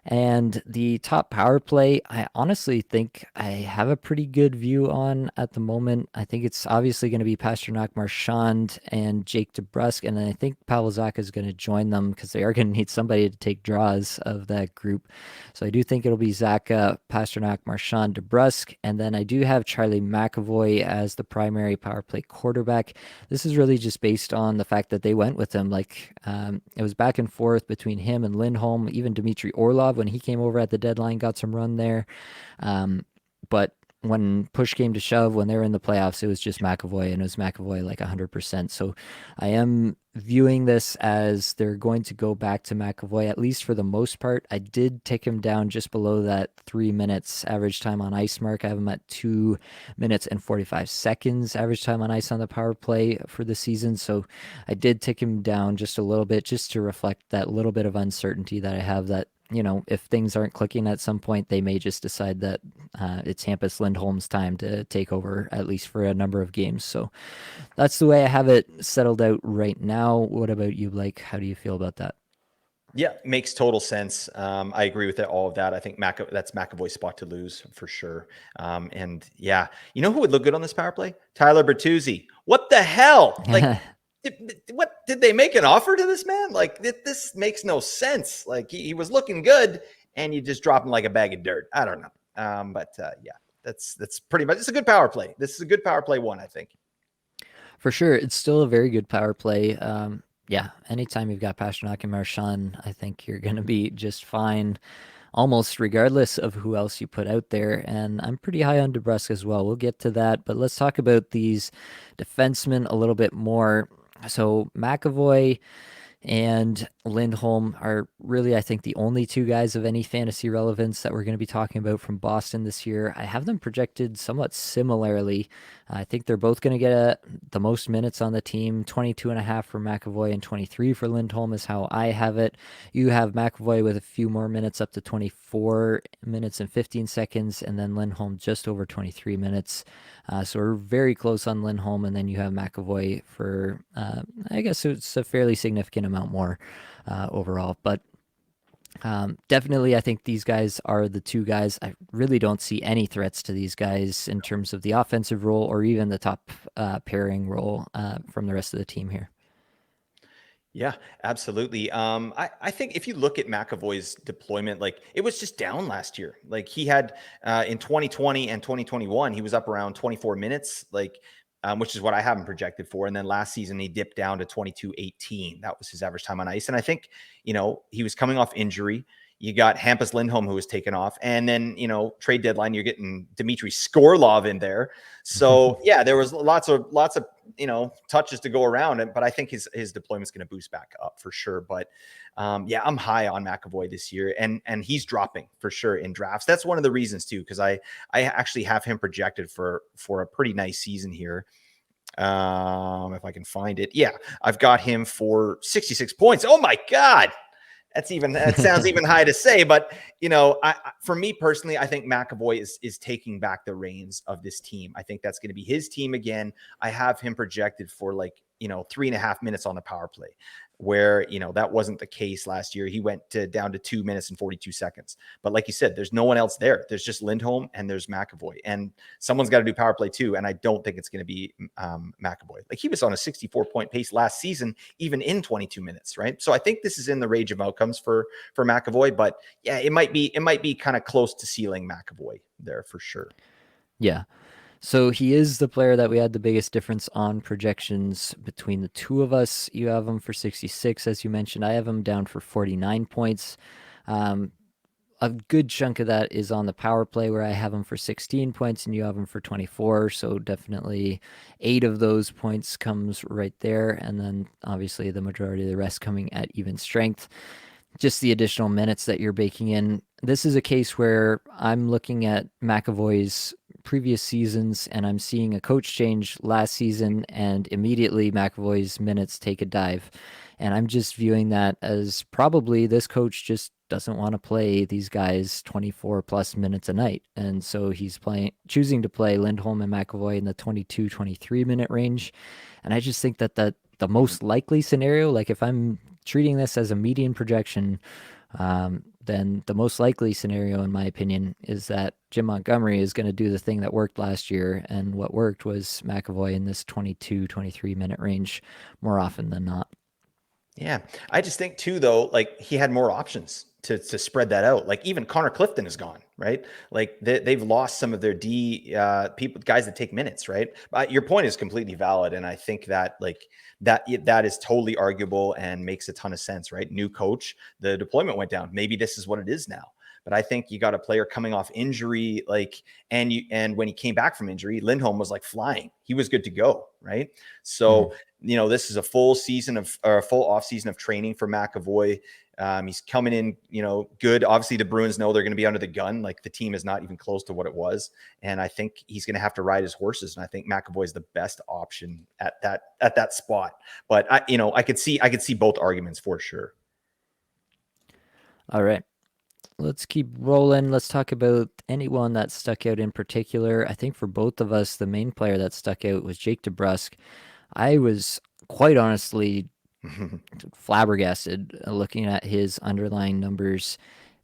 And the top power play, I honestly think I have a pretty good view on at the moment. I think it's obviously going to be Pasternak, Marchand, and Jake DeBrusk. And then I think Pavel Zacha is going to join them because they are going to need somebody to take draws of that group. So I do think it'll be Zacha, Pasternak, Marchand, DeBrusk. And then I do have Charlie McAvoy as the primary power play quarterback. This is really just based on the fact that they went with him. Like, it was back and forth between him and Lindholm. Even Dmitry Orlov, when he came over at the deadline, got some run there. But when push came to shove, when they were in the playoffs, it was just McAvoy, and it was McAvoy like 100%. So I am viewing this as they're going to go back to McAvoy, at least for the most part. I did take him down just below that 3 minutes average time on ice mark. I have him at 2 minutes and 45 seconds average time on ice on the power play for the season. So I did take him down just a little bit, just to reflect that little bit of uncertainty that I have, that if things aren't clicking at some point, they may just decide that it's Hampus Lindholm's time to take over, at least for a number of games. So that's the way I have it settled out right now. What about you, Blake? How do you feel about that? Yeah, makes total sense. I agree with all of that. I think that's McAvoy's spot to lose for sure. And yeah, you know who would look good on this power play? Tyler Bertuzzi. What the hell? Like, what did they make an offer to this man? Like, this makes no sense. Like, he was looking good, and you just drop him like a bag of dirt. I don't know. But yeah, that's pretty much. It's a good power play. This is a good power play one, I think. For sure, it's still a very good power play. Yeah, anytime you've got Pasternak and Marchand, I think you're going to be just fine, almost regardless of who else you put out there. And I'm pretty high on DeBrusk as well. We'll get to that, but let's talk about these defensemen a little bit more. So McAvoy and Lindholm are really, I think, the only two guys of any fantasy relevance that we're going to be talking about from Boston this year. I have them projected somewhat similarly. I think they're both going to get the most minutes on the team. 22.5 for McAvoy and 23 for Lindholm is how I have it. You have McAvoy with a few more minutes, up to 24 minutes and 15 seconds, and then Lindholm just over 23 minutes. So we're very close on Lindholm, and then you have McAvoy for, I guess it's a fairly significant amount more overall. But definitely, I think these guys are the two guys. I really don't see any threats to these guys in terms of the offensive role or even the top pairing role from the rest of the team here. Yeah, absolutely. I think if you look at McAvoy's deployment, like it was just down last year. Like he had in 2020 and 2021, he was up around 24 minutes, like which is what I have him projected for. And then last season he dipped down to 22:18. That was his average time on ice. And I think, he was coming off injury. You got Hampus Lindholm, who was taken off. And then, trade deadline, you're getting Dmitry Skorlov in there. So yeah, there was lots of touches to go around, but I think his deployment's going to boost back up for sure. But yeah, I'm high on McAvoy this year, and he's dropping for sure in drafts. That's one of the reasons too, because I actually have him projected for a pretty nice season here. If I can find it, yeah, I've got him for 66 points. Oh my god. That sounds even high to say, but for me personally, I think McAvoy is taking back the reins of this team. I think that's going to be his team again. I have him projected for like 3.5 minutes on the power play, where, that wasn't the case last year. He went down to 2 minutes and 42 seconds. But like you said, there's no one else there. There's just Lindholm and there's McAvoy, and someone's got to do power play too. And I don't think it's going to be McAvoy. Like, he was on a 64-point pace last season, even in 22 minutes, right? So I think this is in the range of outcomes for McAvoy. But yeah, it might be kind of close to ceiling McAvoy there for sure. Yeah. So he is the player that we had the biggest difference on projections between the two of us. You have him for 66, as you mentioned. I have him down for 49 points. Um, a good chunk of that is on the power play, where I have him for 16 points and you have him for 24. So definitely 8 of those points comes right there. And then obviously the majority of the rest coming at even strength. Just the additional minutes that you're baking in. This is a case where I'm looking at McAvoy's previous seasons and I'm seeing a coach change last season, and immediately McAvoy's minutes take a dive. And I'm just viewing that as probably this coach just doesn't want to play these guys 24 plus minutes a night. And so he's choosing to play Lindholm and McAvoy in the 22, 23 minute range. And I just think that the most likely scenario, like if I'm treating this as a median projection, then the most likely scenario, in my opinion, is that Jim Montgomery is going to do the thing that worked last year. And what worked was McAvoy in this 22, 23 minute range more often than not. Yeah. I just think too, though, like, he had more options to spread that out. Like, even Connor Clifton is gone, right? Like, they've lost some of their guys that take minutes, right? But your point is completely valid. And I think that, like, that is totally arguable and makes a ton of sense, right? New coach, the deployment went down. Maybe this is what it is now. But I think you got a player coming off injury, like, and when he came back from injury, Lindholm was like flying. He was good to go, right? So, this is a full off season of training for McAvoy. He's coming in, good. Obviously, the Bruins know they're going to be under the gun. Like, the team is not even close to what it was, and I think he's going to have to ride his horses. And I think McAvoy is the best option at that spot. But I could see both arguments for sure. All right. Let's keep rolling. Let's talk about anyone that stuck out in particular. I think for both of us, the main player that stuck out was Jake DeBrusk. I was quite honestly flabbergasted looking at his underlying numbers.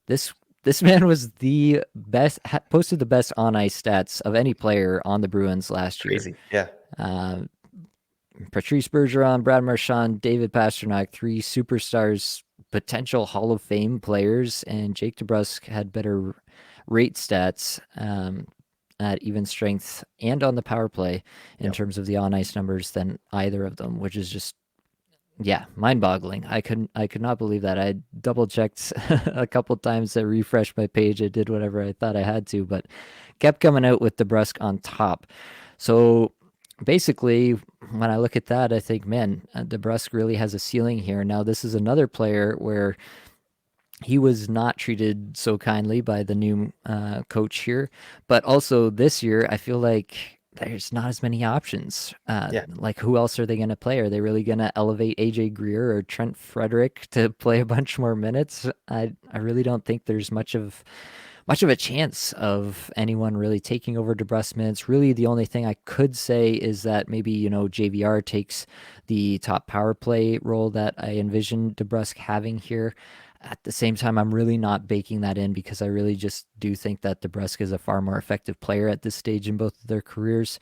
This man was the best, posted the best on ice stats of any player on the Bruins last year. Crazy, yeah. Patrice Bergeron, Brad Marchand, David Pastrnak, 3 superstars, potential Hall of Fame players, and Jake DeBrusk had better rate stats at even strength and on the power play in terms of the on ice numbers than either of them, which is just, yeah, mind-boggling. I could not believe that. I double-checked a couple times. I refreshed my page. I did whatever I thought I had to, but kept coming out with DeBrusk on top. So basically, when I look at that, I think, man, DeBrusk really has a ceiling here. Now, this is another player where he was not treated so kindly by the new coach here, but also this year, I feel like there's not as many options. Like, who else are they going to play? Are they really going to elevate AJ Greer or Trent Frederick to play a bunch more minutes? I really don't think there's much of a chance of anyone really taking over DeBrusk minutes. Really, the only thing I could say is that maybe, JVR takes the top power play role that I envision DeBrusk having here. At the same time, I'm really not baking that in because I really just do think that DeBrusk is a far more effective player at this stage in both of their careers.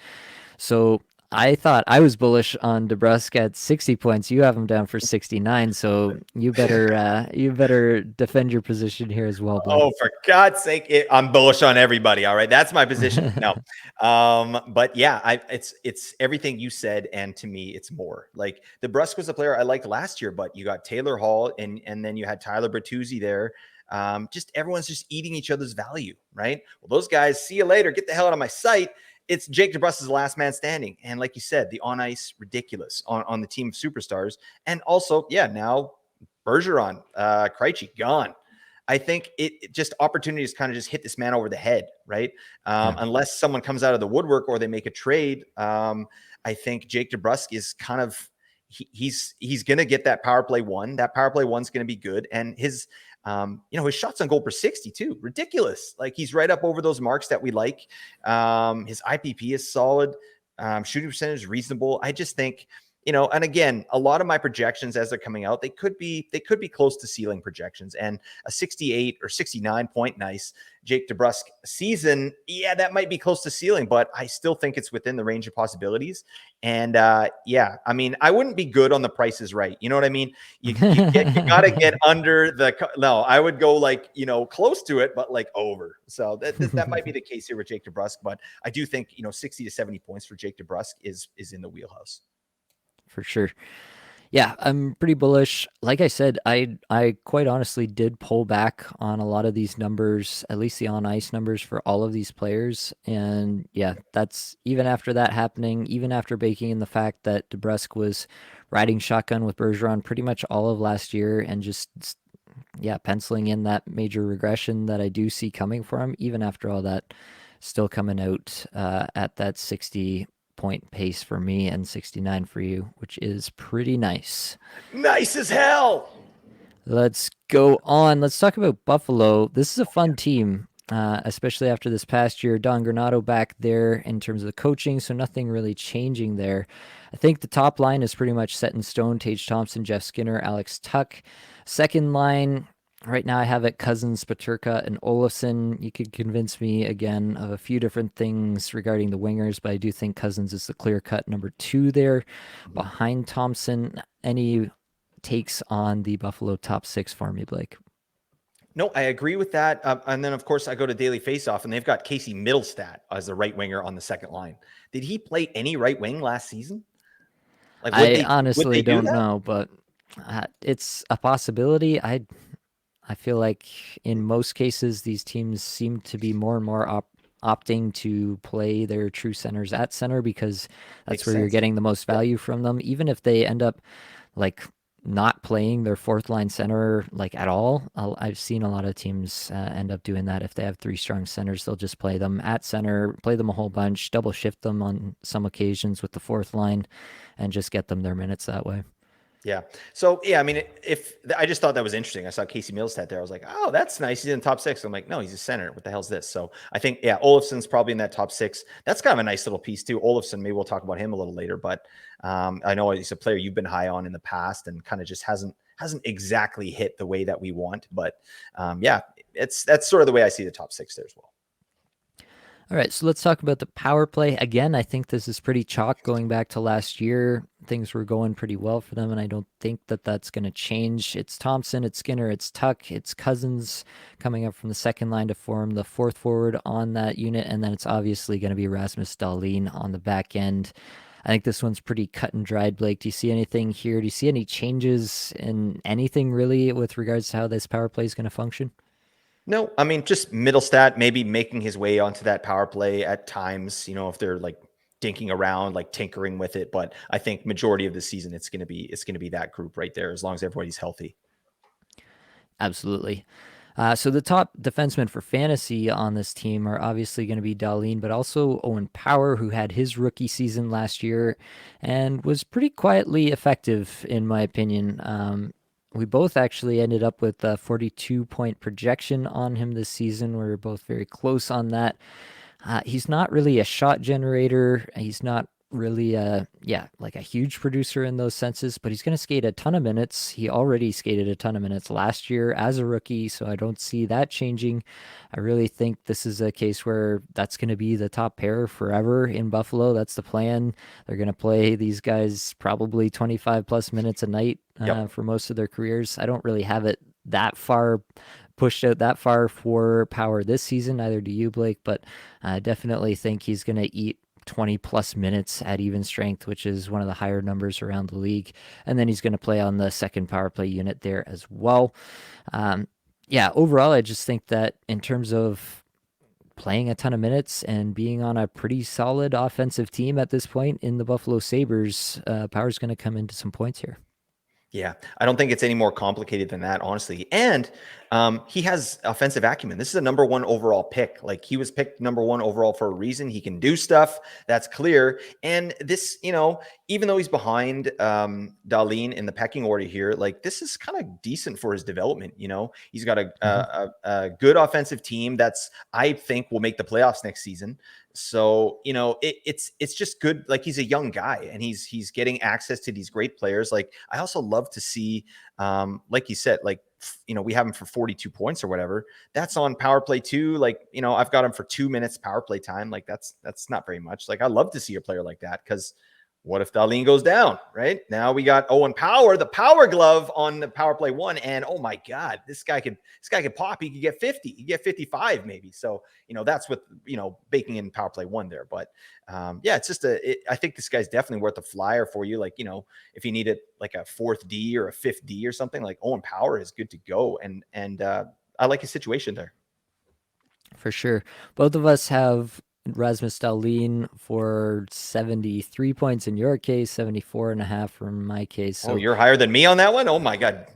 So I thought I was bullish on DeBrusk at 60 points. You have him down for 69, so you better defend your position here as well, bud. Oh, for God's sake, I'm bullish on everybody. All right, that's my position. No, but yeah, it's everything you said, and to me, it's more. Like, DeBrusk was a player I liked last year, but you got Taylor Hall, and then you had Tyler Bertuzzi there. Just everyone's just eating each other's value, right? Well, those guys, see you later. Get the hell out of my sight. It's Jake DeBrusk is the last man standing. And like you said, the on ice, ridiculous on the team of superstars. And also, yeah, now Bergeron, Krejci, gone. I think it just opportunities kind of just hit this man over the head, right? Unless someone comes out of the woodwork or they make a trade. I think Jake DeBrusk is kind of, he's going to get that power play one. That power play one's going to be good. And his shots on goal per 60 too, ridiculous. Like, he's right up over those marks that we like. His IPP is solid. Shooting percentage is reasonable. I just think and again, a lot of my projections as they're coming out, they could be close to ceiling projections, and a 68 or 69 point nice Jake DeBrusk season, yeah, that might be close to ceiling, but I still think it's within the range of possibilities. And yeah, I mean, I wouldn't be good on the Price is Right. You know what I mean? You got to get under no, I would go like, close to it, but like over. So that might be the case here with Jake DeBrusk, but I do think, 60 to 70 points for Jake DeBrusk is in the wheelhouse. For sure. Yeah, I'm pretty bullish. Like I said, I quite honestly did pull back on a lot of these numbers, at least the on ice numbers for all of these players. And yeah, that's even after that happening, even after baking in the fact that DeBrusk was riding shotgun with Bergeron pretty much all of last year and just yeah, penciling in that major regression that I do see coming for him, even after all that, still coming out at that 60 point pace for me and 69 for you, which is pretty nice. Nice as hell. Let's go on. Let's talk about Buffalo. This is a fun team, especially after this past year. Don Granato back there in terms of the coaching, so nothing really changing there. I think the top line is pretty much set in stone. Tage Thompson, Jeff Skinner, Alex Tuck. Second line, right now I have it Cousins, Paterka, and Olofsson. You could convince me again of a few different things regarding the wingers, but I do think Cousins is the clear-cut number 2 there behind Thompson. Any takes on the Buffalo top 6 for me, Blake? No, I agree with that. And then, of course, I go to Daily Faceoff, and they've got Casey Middlestat as the right winger on the second line. Did he play any right wing last season? Like, I would honestly they do don't that? know, but it's a possibility. I feel like in most cases these teams seem to be more and more opting to play their true centers at center because that's Makes where you're sense. getting the most Yeah. value from them. Even if they end up like not playing their fourth line center like at all. I've seen a lot of teams end up doing that. If they have 3 strong centers, they'll just play them at center, play them a whole bunch, double shift them on some occasions with the fourth line, and just get them their minutes that way. Yeah. So yeah, I mean, if I just thought that was interesting. I saw Casey Middlestat there. I was like, oh, that's nice. He's in the top 6. I'm like, no, he's a center. What the hell's this? So I think, yeah, Olofsson's probably in that top 6. That's kind of a nice little piece too. Olofsson, maybe we'll talk about him a little later, but I know he's a player you've been high on in the past and kind of just hasn't exactly hit the way that we want. But yeah, that's sort of the way I see the top 6 there as well. All right, so let's talk about the power play. Again, I think this is pretty chalk going back to last year. Things were going pretty well for them, and I don't think that that's going to change. It's Thompson, it's Skinner, it's Tuck, it's Cousins coming up from the second line to form the fourth forward on that unit, and then it's obviously going to be Rasmus Dahlin on the back end. I think this one's pretty cut and dried, Blake. Do you see anything here? Do you see any changes in anything really with regards to how this power play is going to function? No, I mean, just Middlestat maybe making his way onto that power play at times, if they're like dinking around, like tinkering with it. But I think majority of the season, it's going to be that group right there, as long as everybody's healthy. Absolutely. So the top defensemen for fantasy on this team are obviously going to be Dahlin, but also Owen Power, who had his rookie season last year and was pretty quietly effective, in my opinion. We both actually ended up with a 42-point projection on him this season. We were both very close on that. He's not really a shot generator. He's not really like a huge producer in those senses, but he's going to skate a ton of minutes. He already skated a ton of minutes last year as a rookie, so I don't see that changing. I really think this is a case where that's going to be the top pair forever in Buffalo. That's the plan. They're going to play these guys probably 25 plus minutes a night Yep. for most of their careers. I don't really have it that far pushed out that far for Power this season. Neither do you, Blake, but I definitely think he's going to eat 20 plus minutes at even strength, which is one of the higher numbers around the league. And then he's going to play on the second power play unit there as well. Yeah, overall, I just think that in terms of playing a ton of minutes and being on a pretty solid offensive team at this point in the Buffalo Sabres, Power's going to come into some points here. Yeah, I don't think it's any more complicated than that, honestly. And he has offensive acumen. This is a number 1 overall pick. Like, he was picked number 1 overall for a reason. He can do stuff. That's clear. And this, even though he's behind Dahlin in the pecking order here, like, this is kind of decent for his development. He's got a good offensive team that's, I think, will make the playoffs next season. So, it's just good. Like, he's a young guy and he's getting access to these great players. Like, I also love to see, like you said, like, we have him for 42 points or whatever. That's on power play too. Like, I've got him for 2 minutes power play time. Like, that's not very much. Like, I love to see a player like that, because what if Darlene goes down, right? Now we got Owen Power, the power glove on the power play one. And oh my God, this guy could pop. He could get 50, he could get 55 maybe. So, that's with, baking in power play one there. But yeah, it's just I think this guy's definitely worth a flyer for you. Like, if you needed like a fourth D or a fifth D or something, like Owen Power is good to go. And I like his situation there. For sure. Both of us have Rasmus Dahlin for 73 points in your case, 74.5 for my case. Oh, So you're higher than me on that one? Oh my God.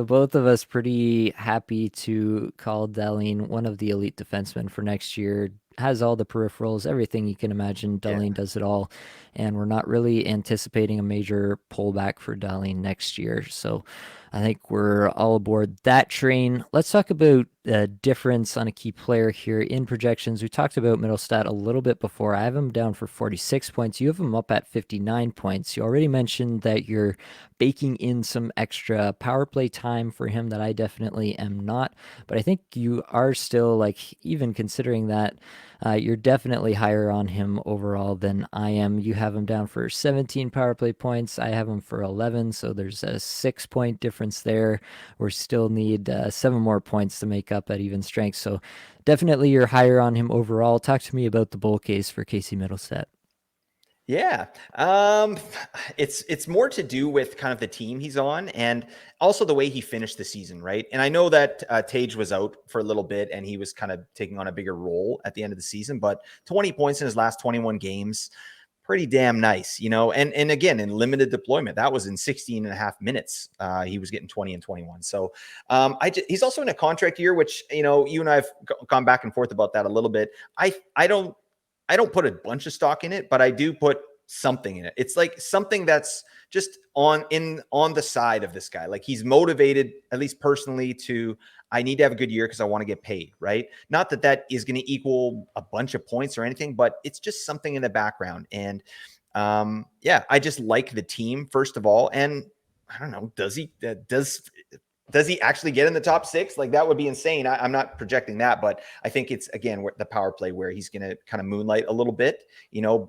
both of us pretty happy to call Dahlin one of the elite defensemen for next year. Has all the peripherals, everything you can imagine. Yeah. Dahlin does it all. And we're not really anticipating a major pullback for Dahlin next year. So I think we're all aboard that train. Let's talk about the difference on a key player here in projections. We talked about Middlestat a little bit before. I have him down for 46 points. You have him up at 59 points. You already mentioned that you're baking in some extra power play time for him that I definitely am not. But I think you are still, like, even considering that, you're definitely higher on him overall than I am. You have him down for 17 power play points. I have him for 11, so there's a 6-point difference there. We still need 7 more points to make up at even strength. So definitely you're higher on him overall. Talk to me about the bull case for Casey Middlestat. Yeah. It's more to do with kind of the team he's on, and also the way he finished the season, right? And I know that Tage was out for a little bit and he was kind of taking on a bigger role at the end of the season, but 20 points in his last 21 games, pretty damn nice, and again, in limited deployment, that was in 16 and a half minutes. He was getting 20 and 21. So he's also in a contract year, which, you and I have gone back and forth about that a little bit. I don't put a bunch of stock in it, but I do put something in it. It's like something that's just on the side of this guy. Like, he's motivated, at least personally, to, I need to have a good year because I want to get paid, right? Not that is going to equal a bunch of points or anything, but it's just something in the background. And yeah, I just like the team, first of all. And I don't know, does he actually get in the top 6? Like, that would be insane. I'm not projecting that, but I think it's, again, the power play where he's going to kind of moonlight a little bit,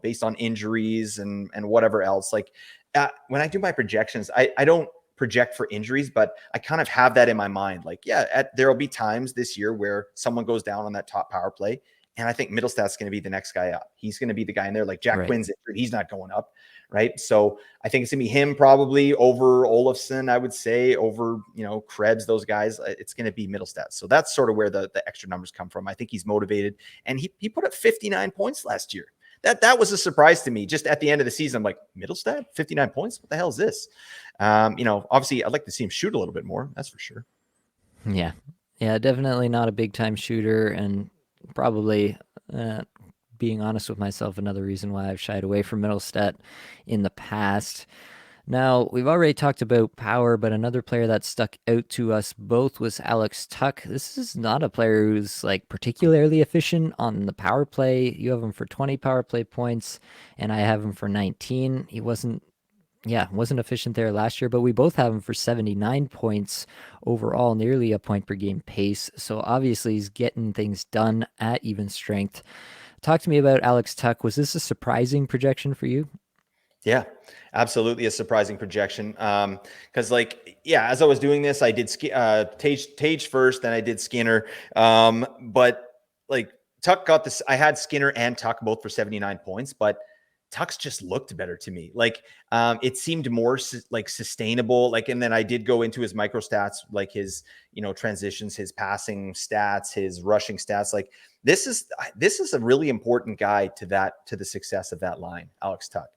based on injuries and whatever else. Like, when I do my projections, I don't project for injuries, but I kind of have that in my mind. Like, yeah, there'll be times this year where someone goes down on that top power play, and I think Middlestat's going to be the next guy up. He's going to be the guy in there. Like, Jack Right. Quinn's injured. He's not going up. Right. So I think it's going to be him probably over Olofsson, I would say, over, Krebs, those guys. It's going to be Middlestat. So that's sort of where the extra numbers come from. I think he's motivated, and he put up 59 points last year. That was a surprise to me. Just at the end of the season, I'm like, Middlestat, 59 points? What the hell is this? Obviously, I'd like to see him shoot a little bit more. That's for sure. Yeah. Yeah, definitely not a big time shooter, and probably, being honest with myself, another reason why I've shied away from Middlestat in the past. Now, we've already talked about power, but another player that stuck out to us both was Alex Tuck. This is not a player who's, like, particularly efficient on the power play. You have him for 20 power play points, and I have him for 19. He wasn't efficient there last year, but we both have him for 79 points overall, nearly a point per game pace. So obviously he's getting things done at even strength. Talk to me about Alex Tuck. Was this a surprising projection for you? Yeah, absolutely a surprising projection. Because, like, yeah, as I was doing this, I did Tage first, then I did Skinner. But like, Tuck got this. I had Skinner and Tuck both for 79 points, but Tuck's just looked better to me. Like, it seemed more like sustainable. Like, and then I did go into his micro stats, like his, transitions, his passing stats, his rushing stats. Like, this is a really important guy to the success of that line, Alex Tuck.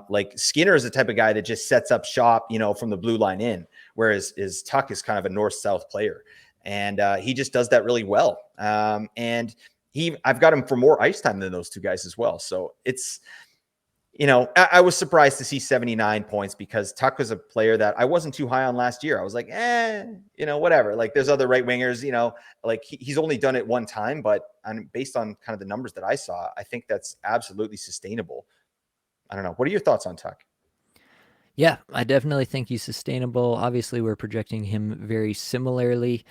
Like, Skinner is the type of guy that just sets up shop, from the blue line in, whereas Tuck is kind of a north-south player. And he just does that really well. And I've got him for more ice time than those two guys as well. So it's, I was surprised to see 79 points because Tuck was a player that I wasn't too high on last year. I was like, whatever. Like there's other right wingers, like he's only done it one time, but based on kind of the numbers that I saw, I think that's absolutely sustainable. I don't know. What are your thoughts on Tuck? Yeah, I definitely think he's sustainable. Obviously, we're projecting him very similarly.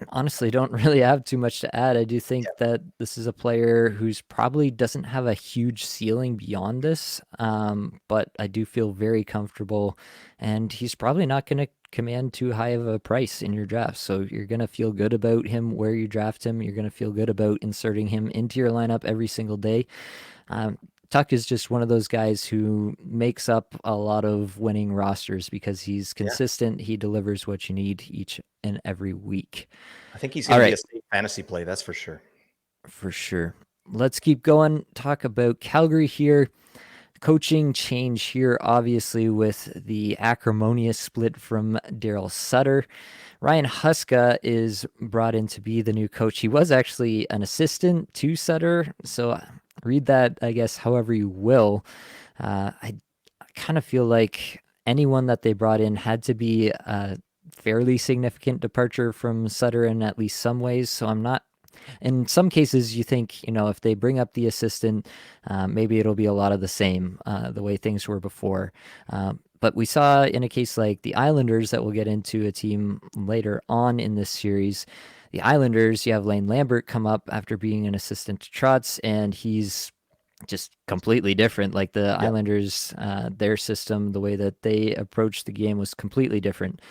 Honestly don't really have too much to add. I do think Yeah. that this is a player who's probably doesn't have a huge ceiling beyond this, but I do feel very comfortable, and he's probably not going to command too high of a price in your draft. So you're going to feel good about him where you draft him. You're going to feel good about inserting him into your lineup every single day. Um, Tuck is just one of those guys who makes up a lot of winning rosters because he's Yeah. consistent. He delivers what you need each and every week. I think he's going All to be a right, safe fantasy play. That's for sure. for sure. Let's keep going. Talk about Calgary here. Coaching change here, obviously, with the acrimonious split from Daryl Sutter. Ryan Huska is brought in to be the new coach. He was actually an assistant to Sutter, so read that, I guess, however you will. I kind of feel like anyone that they brought in had to be a fairly significant departure from Sutter in at least some ways. So I'm not. In some cases, you think, if they bring up the assistant, maybe it'll be a lot of the same, the way things were before. But we saw in a case like the Islanders, that we'll get into a team later on in this series. The Islanders, you have Lane Lambert come up after being an assistant to Trotz, and he's just completely different. Like the Yeah. Islanders, their system, the way that they approached the game was completely different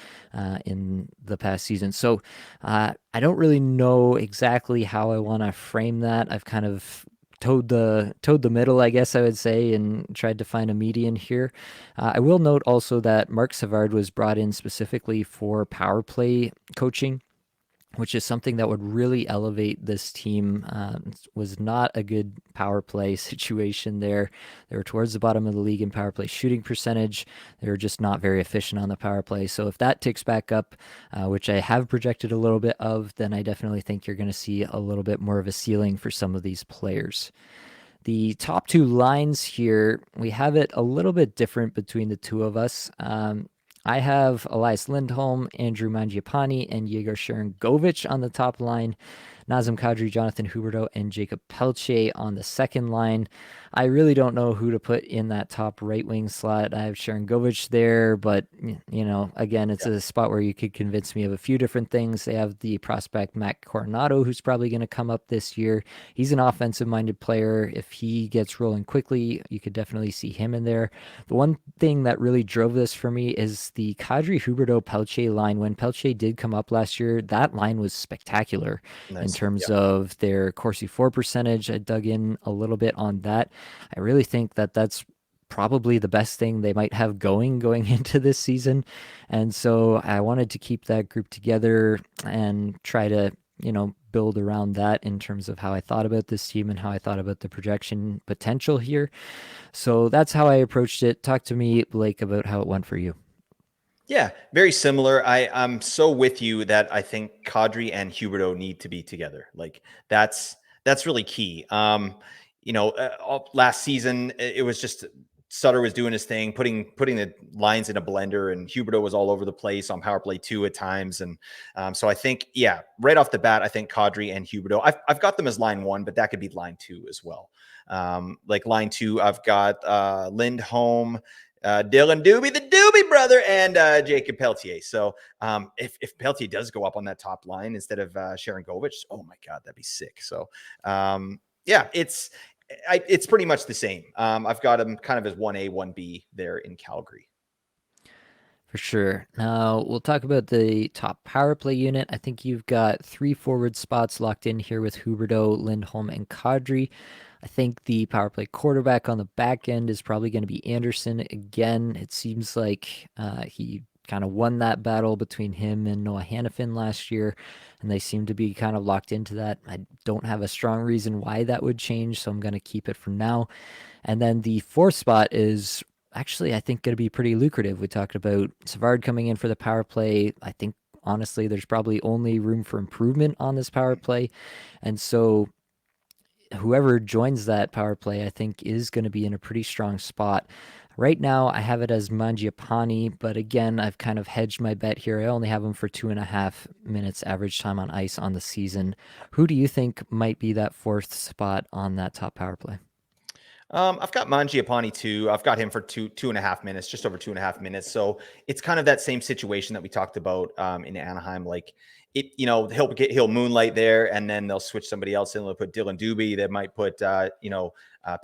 in the past season. So I don't really know exactly how I want to frame that. I've kind of towed the middle, I guess I would say, and tried to find a median here. I will note also that Mark Savard was brought in specifically for power play coaching, which is something that would really elevate this team. Was not a good power play situation there. They were towards the bottom of the league in power play shooting percentage. They were just not very efficient on the power play. So if that ticks back up, which I have projected a little bit of, then I definitely think you're going to see a little bit more of a ceiling for some of these players. The top two lines here, we have it a little bit different between the two of us. I have Elias Lindholm, Andrew Mangiapane, and Yegor Sharangovich on the top line. Nazem Kadri, Jonathan Huberdeau, and Jacob Pelche on the second line. I really don't know who to put in that top right wing slot. I have Sharangovich there, but again, it's Yeah. a spot where you could convince me of a few different things. They have the prospect Matt Coronado, who's probably going to come up this year. He's an offensive-minded player. If he gets rolling quickly, you could definitely see him in there. The one thing that really drove this for me is the Kadri Huberdeau Pelche line. When Pelche did come up last year, that line was spectacular in Nice. terms Yeah. of their Corsi for percentage. I dug in a little bit on that. I really think that that's probably the best thing they might have going into this season. And so I wanted to keep that group together and try to, build around that in terms of how I thought about this team and how I thought about the projection potential here. So that's how I approached it. Talk to me, Blake, about how it went for you. Yeah, very similar. I'm so with you that I think Kadri and Huberto need to be together. Like that's really key. Last season it was just Sutter was doing his thing, putting the lines in a blender, and Huberto was all over the place on power play 2 at times. And so I think, yeah, right off the bat, I think Kadri and Huberto. I've got them as line 1, but that could be line 2 as well. Like line 2, I've got Lindholm, Dylan Doobie, the Doobie brother, and Jacob Peltier. So if Peltier does go up on that top line instead of Sharon Govich, oh my God, that'd be sick. So yeah, it's pretty much the same. I've got him kind of as 1A, 1B there in Calgary. For sure. Now we'll talk about the top power play unit. I think you've got 3 forward spots locked in here with Huberdeau, Lindholm, and Kadri. I think the power play quarterback on the back end is probably going to be Anderson again. It seems like he kind of won that battle between him and Noah Hannafin last year, and they seem to be kind of locked into that. I don't have a strong reason why that would change, so I'm going to keep it for now. And then the 4th spot is actually, I think, going to be pretty lucrative. We talked about Savard coming in for the power play. I think, honestly, there's probably only room for improvement on this power play. And so whoever joins that power play, I think, is going to be in a pretty strong spot. Right now, I have it as Mangiapane, but again, I've kind of hedged my bet here. I only have him for 2.5 minutes average time on ice on the season. Who do you think might be that fourth spot on that top power play? I've got Mangiapane too. I've got him for 2.5 minutes, just over 2.5 minutes. So it's kind of that same situation that we talked about in Anaheim. Like he'll moonlight there, and then they'll switch somebody else in. They'll put Dylan Dubé. They might put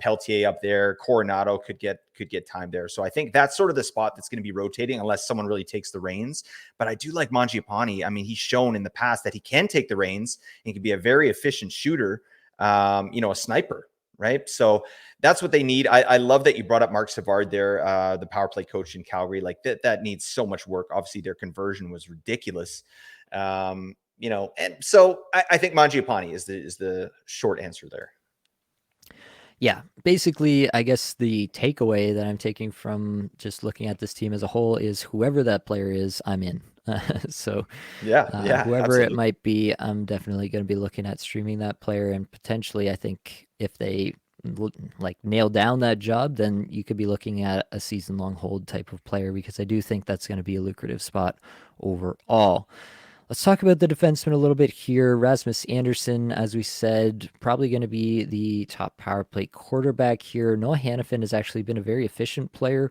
Peltier up there. Coronado could get time there. So I think that's sort of the spot that's going to be rotating unless someone really takes the reins. But I do like Mangiapane. I mean, he's shown in the past that he can take the reins. He can be a very efficient shooter. A sniper. Right. So that's what they need. I love that you brought up Mark Savard there, the power play coach in Calgary. Like that needs so much work. Obviously, their conversion was ridiculous. And so I think Mangiapane is the short answer there. Yeah, basically, I guess the takeaway that I'm taking from just looking at this team as a whole is whoever that player is, I'm in. So Yeah, whoever it absolutely. might be, I'm definitely going to be looking at streaming that player. And potentially, I think if they like nail down that job, then you could be looking at a season long hold type of player because I do think that's going to be a lucrative spot overall. Let's talk about the defenseman a little bit here. Rasmus Anderson, as we said, probably going to be the top power play quarterback here. Noah Hannafin has actually been a very efficient player,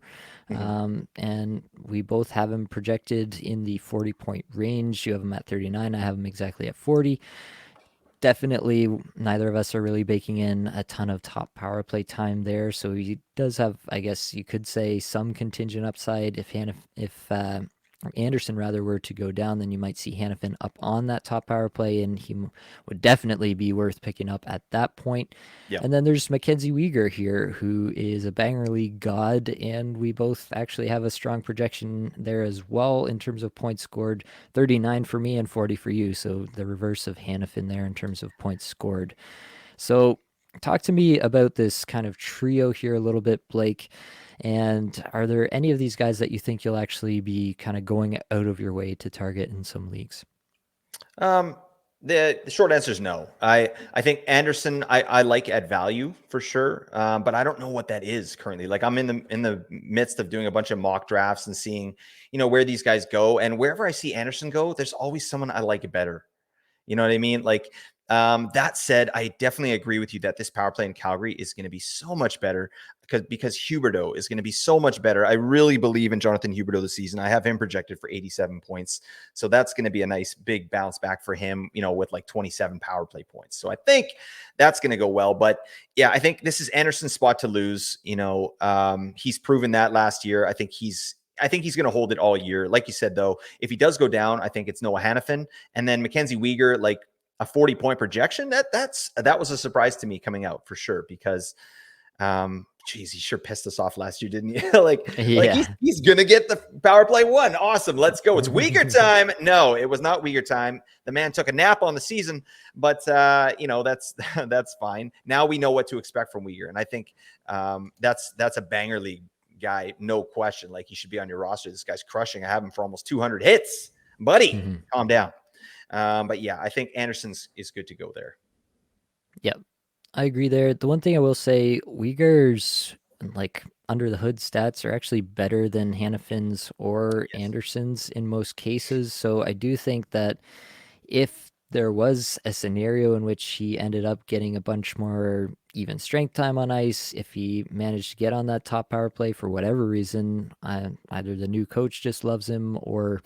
Mhm. and we both have him projected in the 40-point range. You have him at 39. I have him exactly at 40. Definitely, neither of us are really baking in a ton of top power play time there. So he does have, I guess you could say, some contingent upside if Anderson rather were to go down, then you might see Hannafin up on that top power play, and he would definitely be worth picking up at that point. Yeah. And then there's Mackenzie Weegar here, who is a banger league god, and we both actually have a strong projection there as well in terms of points scored. 39 for me and 40 for you, so the reverse of Hannafin there in terms of points scored. So talk to me about this kind of trio here a little bit, Blake. And are there any of these guys that you think you'll actually be kind of going out of your way to target in some leagues? Um, the short answer is no. I think Anderson I like at value for sure, but I don't know what that is currently. Like I'm in the midst of doing a bunch of mock drafts and seeing where these guys go, and wherever I see Anderson go, there's always someone I like better. You know what I mean? Like, that said, I definitely agree with you that this power play in Calgary is going to be so much better because Huberdeau is going to be so much better. I really believe in Jonathan Huberdeau this season. I have him projected for 87 points. So that's going to be a nice big bounce back for him, with like 27 power play points. So I think that's going to go well. But yeah, I think this is Anderson's spot to lose. He's proven that last year. I think he's going to hold it all year. Like you said, though, if he does go down, I think it's Noah Hannafin. And then Mackenzie Weegar, like a 40-point projection. That was a surprise to me coming out for sure because geez, he sure pissed us off last year, didn't he? like he's Yeah. he's gonna get the power play one. Awesome, let's go. It's Uyghur time. No, it was not Uyghur time. The man took a nap on the season, but that's fine. Now we know what to expect from Uyghur, and I think that's a banger league guy, no question. Like he should be on your roster. This guy's crushing. I have him for almost 200 hits, buddy. Mhm. Calm down. But yeah, I think Anderson's is good to go there. Yep. I agree there. The one thing I will say, Uyghur's like under the hood stats are actually better than Hannafin's or Yes. Anderson's in most cases. So I do think that if there was a scenario in which he ended up getting a bunch more even strength time on ice, if he managed to get on that top power play for whatever reason, either the new coach just loves him or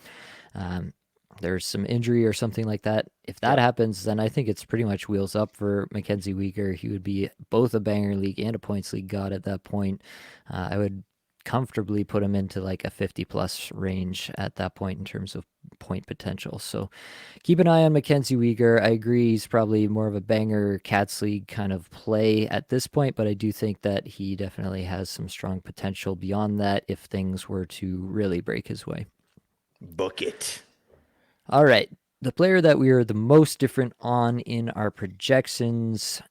um, there's some injury or something like that. If that Yeah. happens, then I think it's pretty much wheels up for Mackenzie Weegar. He would be both a banger league and a points league god at that point. I would comfortably put him into like a 50 plus range at that point in terms of point potential. So keep an eye on Mackenzie Weegar. I agree he's probably more of a banger Cats League kind of play at this point, but I do think that he definitely has some strong potential beyond that if things were to really break his way. Book it. All right. The player that we are the most different on in our projections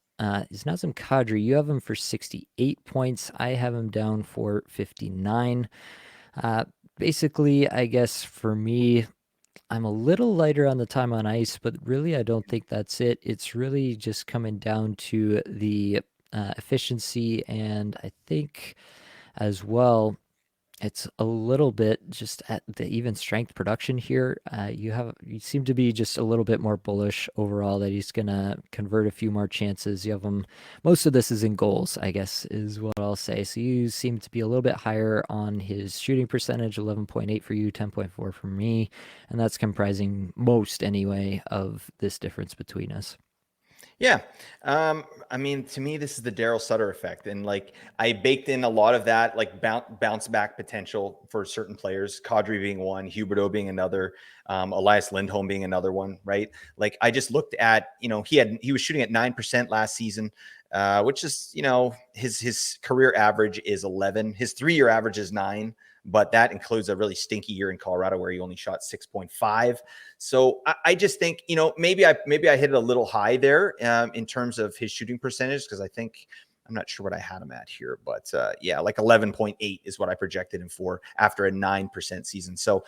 is Nazem Kadri. You have him for 68 points. I have him down for 59. Uh, Basically, I guess for me, I'm a little lighter on the time on ice, but really I don't think that's it. It's really just coming down to the efficiency, and I think as well it's a little bit just at the even strength production here. You seem to be just a little bit more bullish overall that he's gonna convert a few more chances. You have him. Most of this is in goals, I guess, is what I'll say. So you seem to be a little bit higher on his shooting percentage, 11.8 for you, 10.4 for me, and that's comprising most anyway of this difference between us. Yeah. I mean, to me, this is the Daryl Sutter effect. And like I baked in a lot of that, like bounce back potential for certain players, Kadri being one, Huberdeau being another, Elias Lindholm being another one, right? Like I just looked at, he was shooting at 9% last season, which is, his career average is 11. His 3-year average is 9, but that includes a really stinky year in Colorado where he only shot 6.5. So I just think, maybe I hit it a little high there in terms of his shooting percentage, because I think I'm not sure what I had him at here, but yeah, like 11.8 is what I projected him for after a 9% season. So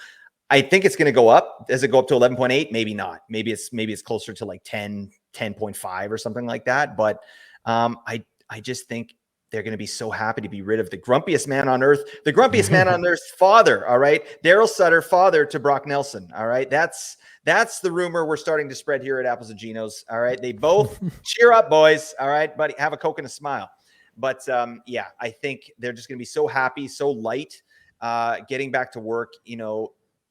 I think it's going to go up. Does it go up to 11.8? Maybe not. Maybe it's closer to like 10, 10.5 or something like that. But I just think they're going to be so happy to be rid of the grumpiest man on earth, the grumpiest man on earth's father. All right. Daryl Sutter, father to Brock Nelson. All right. That's the rumor we're starting to spread here at Apples and Ginos. All right. They both cheer up, boys. All right, buddy. Have a Coke and a smile. But yeah, I think they're just going to be so happy, so light, getting back to work.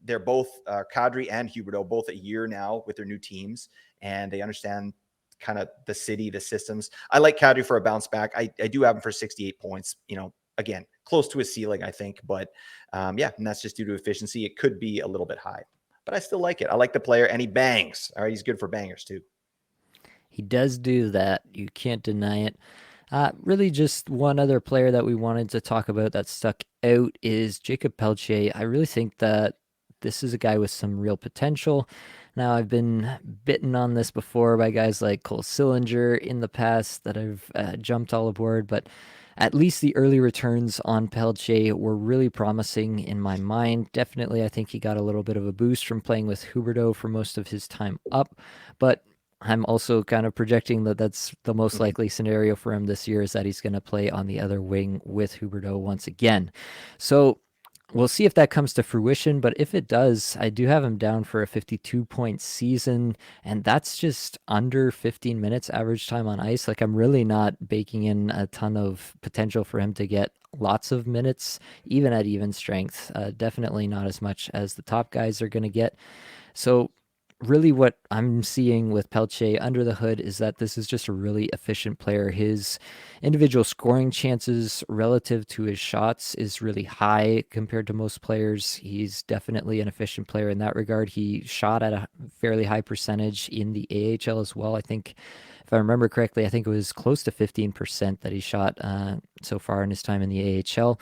They're both Kadri and Huberdeau, both a year now with their new teams, and they understand kind of the city, the systems. I like Kadri for a bounce back. I do have him for 68 points. Again, close to his ceiling, I think. But yeah, and that's just due to efficiency. It could be a little bit high, but I still like it. I like the player, and he bangs. All right, he's good for bangers too. He does do that. You can't deny it. Really, just one other player that we wanted to talk about that stuck out is Jacob Pelche. I really think that this is a guy with some real potential. Now, I've been bitten on this before by guys like Cole Sillinger in the past that I've jumped all aboard, but at least the early returns on Pelche were really promising in my mind. Definitely, I think he got a little bit of a boost from playing with Huberdeau for most of his time up, but I'm also kind of projecting that that's the most Mhm. likely scenario for him this year is that he's going to play on the other wing with Huberdeau once again. So we'll see if that comes to fruition, but if it does, I do have him down for a 52-point season, and that's just under 15 minutes average time on ice. Like, I'm really not baking in a ton of potential for him to get lots of minutes, even at even strength. Definitely not as much as the top guys are going to get. So really what I'm seeing with Pelche under the hood is that this is just a really efficient player. His individual scoring chances relative to his shots is really high compared to most players. He's definitely an efficient player in that regard. He shot at a fairly high percentage in the AHL as well. I think, if I remember correctly, I think it was close to 15% that he shot so far in his time in the AHL.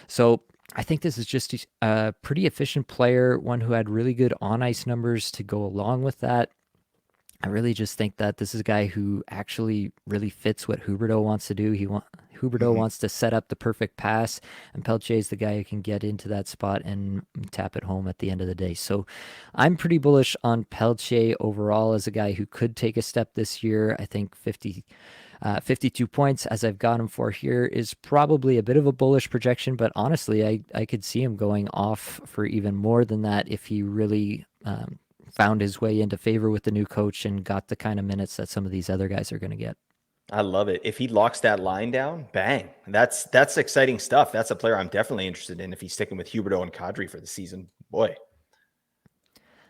So I think this is just a pretty efficient player, one who had really good on ice numbers to go along with that. I really just think that this is a guy who actually really fits what Huberdeau wants to do. Huberdeau Mhm. wants to set up the perfect pass, and Pelche is the guy who can get into that spot and tap it home at the end of the day. So I'm pretty bullish on Pelche overall as a guy who could take a step this year. I think 52 points, as I've got him for here, is probably a bit of a bullish projection, but honestly, I could see him going off for even more than that if he really found his way into favor with the new coach and got the kind of minutes that some of these other guys are going to get. I love it. If he locks that line down, bang. That's exciting stuff. That's a player I'm definitely interested in if he's sticking with Huberto and Kadri for the season. Boy.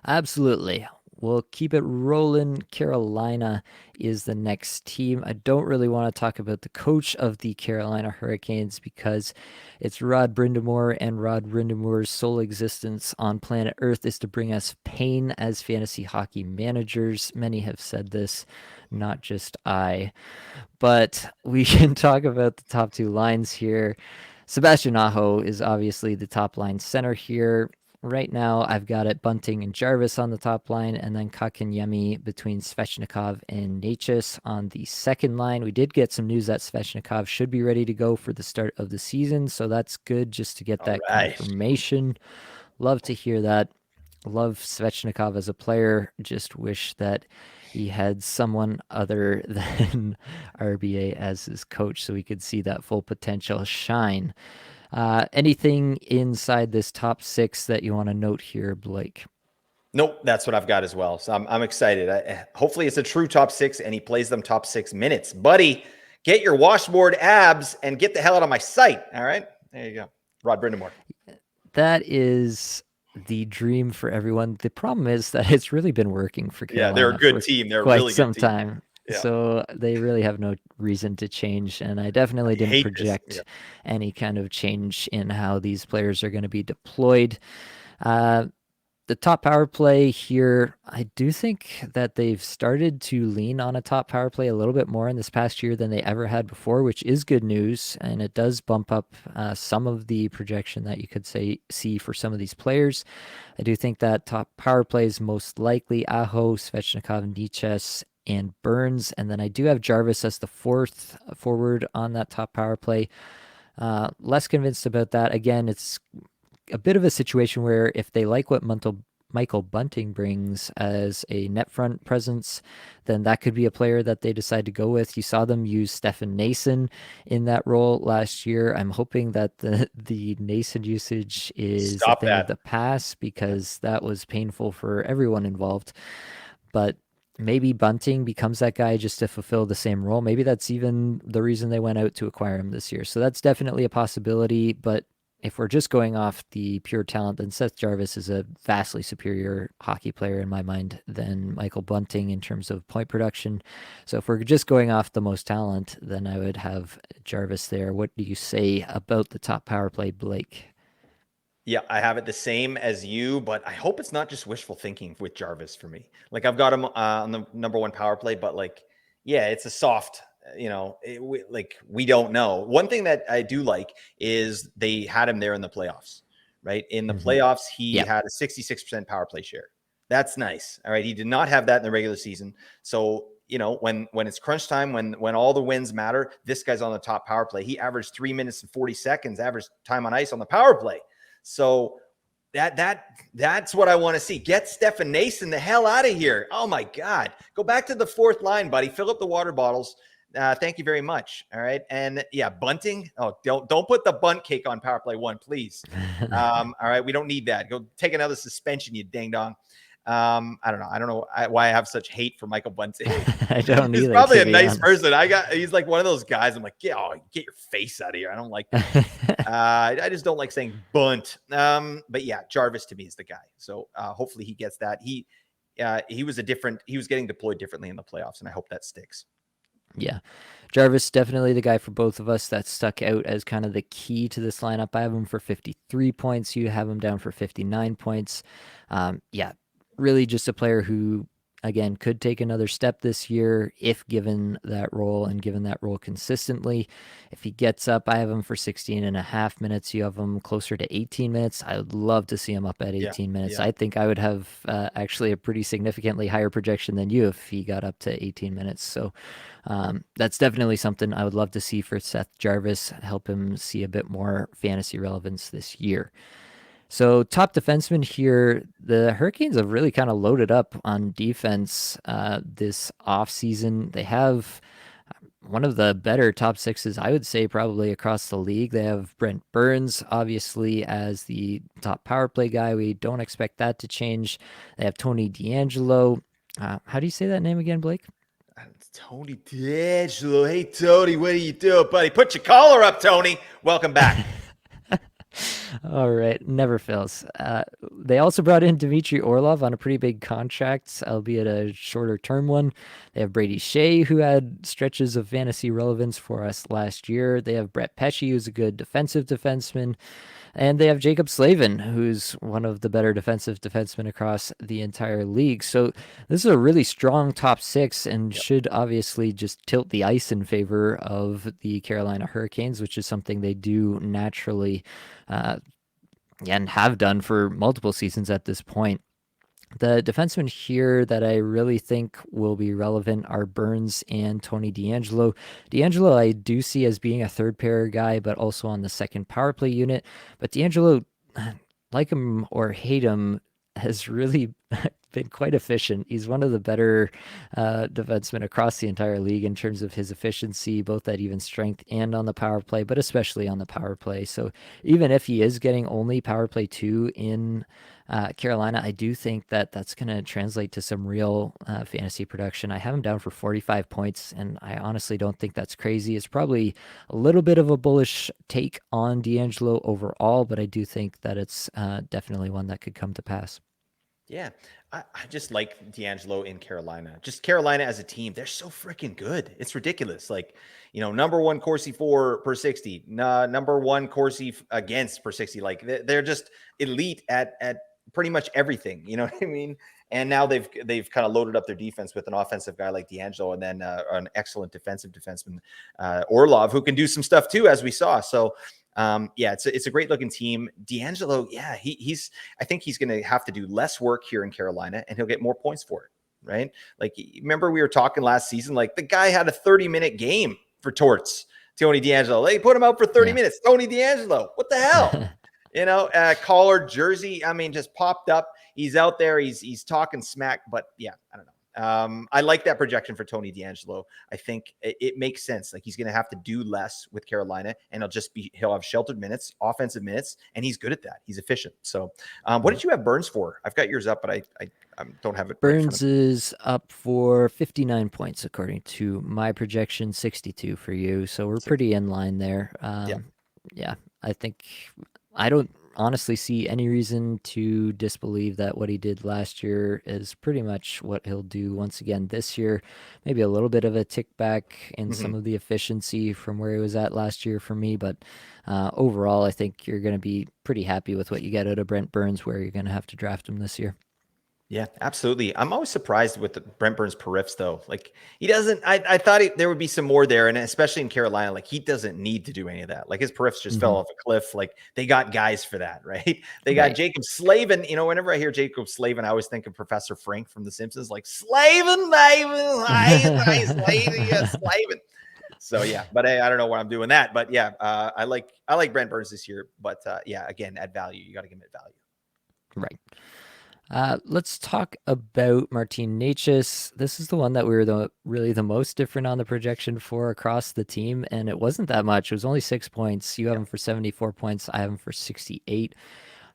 Absolutely. We'll keep it rolling. Carolina is the next team. I don't really want to talk about the coach of the Carolina Hurricanes because it's Rod Brindamore, and Rod Brindamore's sole existence on planet Earth is to bring us pain as fantasy hockey managers. Many have said this, not just I. But we can talk about the top two lines here. Sebastian Aho is obviously the top line center here. Right now, I've got it Bunting and Jarvis on the top line, and then Kakanyemi between Svechnikov and Natchez on the second line. We did get some news that Svechnikov should be ready to go for the start of the season, so that's good just to get All that right. confirmation. Love to hear that. love Svechnikov as a player. Just wish that he had someone other than RBA as his coach so we could see that full potential shine. Anything inside this top six that you want to note here, Blake? Nope, that's what I've got as well. So I'm excited. Hopefully, it's a true top six, and he plays them top 6 minutes. Buddy, get your washboard abs and get the hell out of my sight. All right, there you go, Rod Brindamore. That is the dream for everyone. The problem is that it's really been working for Yeah, they're a Carolina good for team. They're a quite really good some team. time. Yeah, So they really have no reason to change. And I definitely I didn't hate this. Yeah. project any kind of change in how these players are going to be deployed. Uh, the top power play here, I do think that they've started to lean on a top power play a little bit more in this past year than they ever had before, which is good news. And it does bump up some of the projection that you could see for some of these players. I do think that top power play is most likely Aho, Svechnikov, Niches, and Burns. And then I do have Jarvis as the fourth forward on that top power play. Less convinced about that. Again, it's a bit of a situation where if they like what Michael Bunting brings as a net front presence, then that could be a player that they decide to go with. You saw them use Stefan Nason in that role last year. I'm hoping that the Nason usage is a Stop thing of that. the past Yeah. because that was painful for everyone involved. But maybe Bunting becomes that guy just to fulfill the same role. Maybe that's even the reason they went out to acquire him this year. So that's definitely a possibility. But if we're just going off the pure talent, then Seth Jarvis is a vastly superior hockey player in my mind than Michael Bunting in terms of point production. So if we're just going off the most talent, then I would have Jarvis there. What do you say about the top power play, Blake? Yeah, I have it the same as you, but I hope it's not just wishful thinking with Jarvis for me. Like I've got him on the number one power play, but like, yeah, it's a soft. We don't know. One thing that I do like is they had him there in the playoffs, right? In the Mm-hmm. playoffs, he Yeah. had a 66% power play share. That's nice. All right, he did not have that in the regular season. So when it's crunch time, when all the wins matter, this guy's on the top power play. He averaged 3 minutes and 40 seconds average time on ice on the power play. So that's what I want to see. Get Stefan Nason the hell out of here. Oh my God. Go back to the fourth line, buddy. Fill up the water bottles. Thank you very much. All right. And yeah, Bunting. Oh, don't put the bunt cake on power play 1, please. All right. We don't need that. Go take another suspension, you ding dong. I don't know. I don't know why I have such hate for Michael Bunting. I don't He's either, probably to a be nice honest. person. He's like one of those guys. I'm like, get your face out of here. I don't like that. I just don't like saying bunt. But yeah, Jarvis to me is the guy. So hopefully he gets that. He was getting deployed differently in the playoffs, and I hope that sticks. Yeah. Jarvis, definitely the guy for both of us that stuck out as kind of the key to this lineup. I have him for 53 points. You have him down for 59 points. Yeah, really just a player who, again, could take another step this year if given that role and given that role consistently. If he gets up, I have him for 16 and a half minutes. You have him closer to 18 minutes. I would love to see him up at Yeah, 18 minutes. yeah, I think I would have actually a pretty significantly higher projection than you if he got up to 18 minutes. So that's definitely something I would love to see for Seth Jarvis, help him see a bit more fantasy relevance this year. So, top defenseman here, the Hurricanes have really kind of loaded up on defense this offseason. They have one of the better top sixes, I would say, probably across the league. They have Brent Burns, obviously, as the top power play guy. We don't expect that to change. They have Tony DeAngelo. How do you say that name again, Blake? It's Tony D'Angelo. Hey Tony, what do you do, buddy? Put your collar up, Tony. Welcome back. All right, never fails. They also brought in Dmitry Orlov on a pretty big contract, albeit a shorter term one. They have Brady Shea, who had stretches of fantasy relevance for us last year. They have Brett Pesce, who's a good defensive defenseman. And they have Jacob Slavin, who's one of the better defensive defensemen across the entire league. So this is a really strong top six and Yep. should obviously just tilt the ice in favor of the Carolina Hurricanes, which is something they do naturally uh, and have done for multiple seasons at this point. The defensemen here that I really think will be relevant are Burns and Tony DeAngelo. DeAngelo, I do see as being a third pair guy, but also on the second power play unit. But DeAngelo, like him or hate him, has really been quite efficient. He's one of the better defensemen across the entire league in terms of his efficiency, both at even strength and on the power play, but especially on the power play. So even if he is getting only power play 2 in Carolina, I do think that that's going to translate to some real fantasy production. I have him down for 45 points, and I honestly don't think that's crazy. It's probably a little bit of a bullish take on D'Angelo overall, but I do think that it's definitely one that could come to pass. Yeah, I just like D'Angelo in Carolina. Just Carolina as a team, they're so freaking good. It's ridiculous. Like, number one Corsi for per 60, number one Corsi against per 60. Like they're just elite at pretty much everything. You know what I mean? And now they've kind of loaded up their defense with an offensive guy like D'Angelo, and then an excellent defensive defenseman, Orlov, who can do some stuff too, as we saw. So yeah, it's a great looking team. D'Angelo, yeah, I think he's going to have to do less work here in Carolina, and he'll get more points for it, right? Like, remember we were talking last season, like the guy had a 30-minute game for Torts, Tony D'Angelo. They put him out for 30 Yeah. minute. Tony D'Angelo, what the hell? Collar, jersey, I mean, just popped up. He's out there. He's talking smack, but yeah, I don't know. I like that projection for Tony D'Angelo. I think it makes sense. Like he's going to have to do less with Carolina, and he'll have sheltered minutes, offensive minutes, and he's good at that. He's efficient. So, what did you have Burns for? I've got yours up, but I don't have it right in front Burns of me. is up for 59 points according to my projection, 62 for you. So we're Six. pretty in line there. Yeah. Yeah, I think I don't honestly see any reason to disbelieve that what he did last year is pretty much what he'll do once again this year. Maybe a little bit of a tick back in some Mm-hmm. of the efficiency from where he was at last year for me, but overall, I think you're going to be pretty happy with what you get out of Brent Burns, where you're going to have to draft him this year. Yeah, absolutely. I'm always surprised with the Brent Burns per riffs, though. Like he doesn't. I thought there would be some more there, and especially in Carolina, like he doesn't need to do any of that. Like his per riffs just fell Hmm. off a cliff. Like they got guys for that, right? They got Right. Jacob Slavin. Whenever I hear Jacob Slavin, I always think of Professor Frank from The Simpsons, like Slavin, baby, I Slavin, yeah, Slavin. So yeah, but I don't know why I'm doing that. But yeah, I like Brent Burns this year. But yeah, again, at value, you got to give him at value. Right. Let's talk about Martin Necas. This is the one that we were really the most different on the projection for across the team, and it wasn't that much. It was only 6 points. You have him for 74 points. I have him for 68.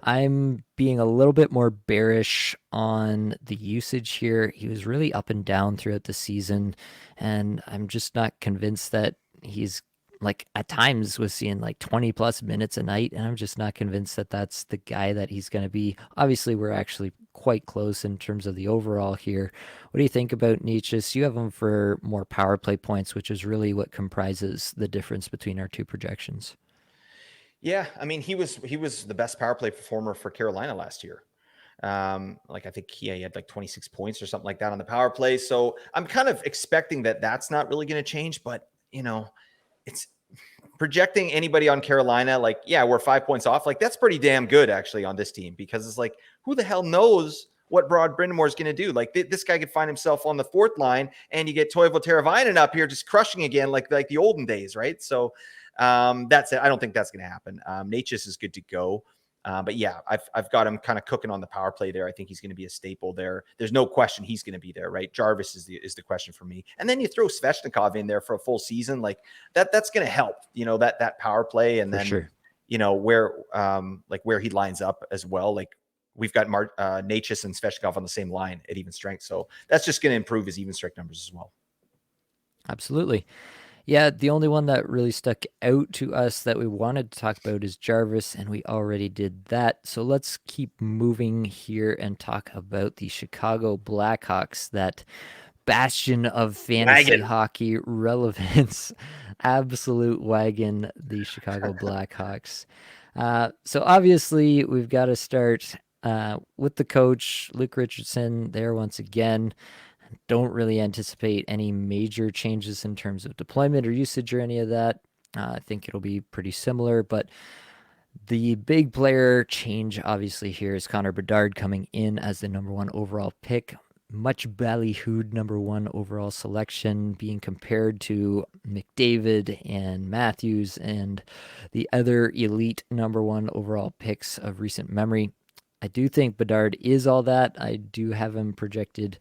I'm being a little bit more bearish on the usage here. He was really up and down throughout the season, and I'm just not convinced that he's like at times was seeing like 20 plus minutes a night, and I'm just not convinced that that's the guy that he's going to be. Obviously, we're actually quite close in terms of the overall here. What do you think about Nietzsche? You have him for more power play points, which is really what comprises the difference between our two projections. Yeah, I mean, he was the best power play performer for Carolina last year. Like I think he had like 26 points or something like that on the power play. So I'm kind of expecting that that's not really going to change, but it's projecting anybody on Carolina. Like, yeah, we're 5 points off. Like that's pretty damn good actually on this team, because it's like, who the hell knows what Broad Brindamore is going to do? Like this guy could find himself on the fourth line, and you get Toivo Teravainen up here just crushing again, like the olden days, right? So that's it. I don't think that's going to happen. Natchez is good to go. But yeah, I've got him kind of cooking on the power play there. I think he's going to be a staple there. There's no question he's going to be there, right? Jarvis is the question for me. And then you throw Svechnikov in there for a full season, like that's going to help. That power play, and For then sure. where he lines up as well. Like we've got Natchez and Svechnikov on the same line at even strength, so that's just going to improve his even strength numbers as well. Absolutely. Yeah, the only one that really stuck out to us that we wanted to talk about is Jarvis, and we already did that. So let's keep moving here and talk about the Chicago Blackhawks, that bastion of fantasy Wagon. hockey relevance. Absolute wagon, the Chicago Blackhawks. So obviously, we've got to start with the coach, Luke Richardson, there once again. Don't really anticipate any major changes in terms of deployment or usage or any of that. I think it'll be pretty similar, but the big player change obviously here is Connor Bedard coming in as the number one overall pick. Much ballyhooed number one overall selection being compared to McDavid and Matthews and the other elite number one overall picks of recent memory. I do think Bedard is all that. I do have him projected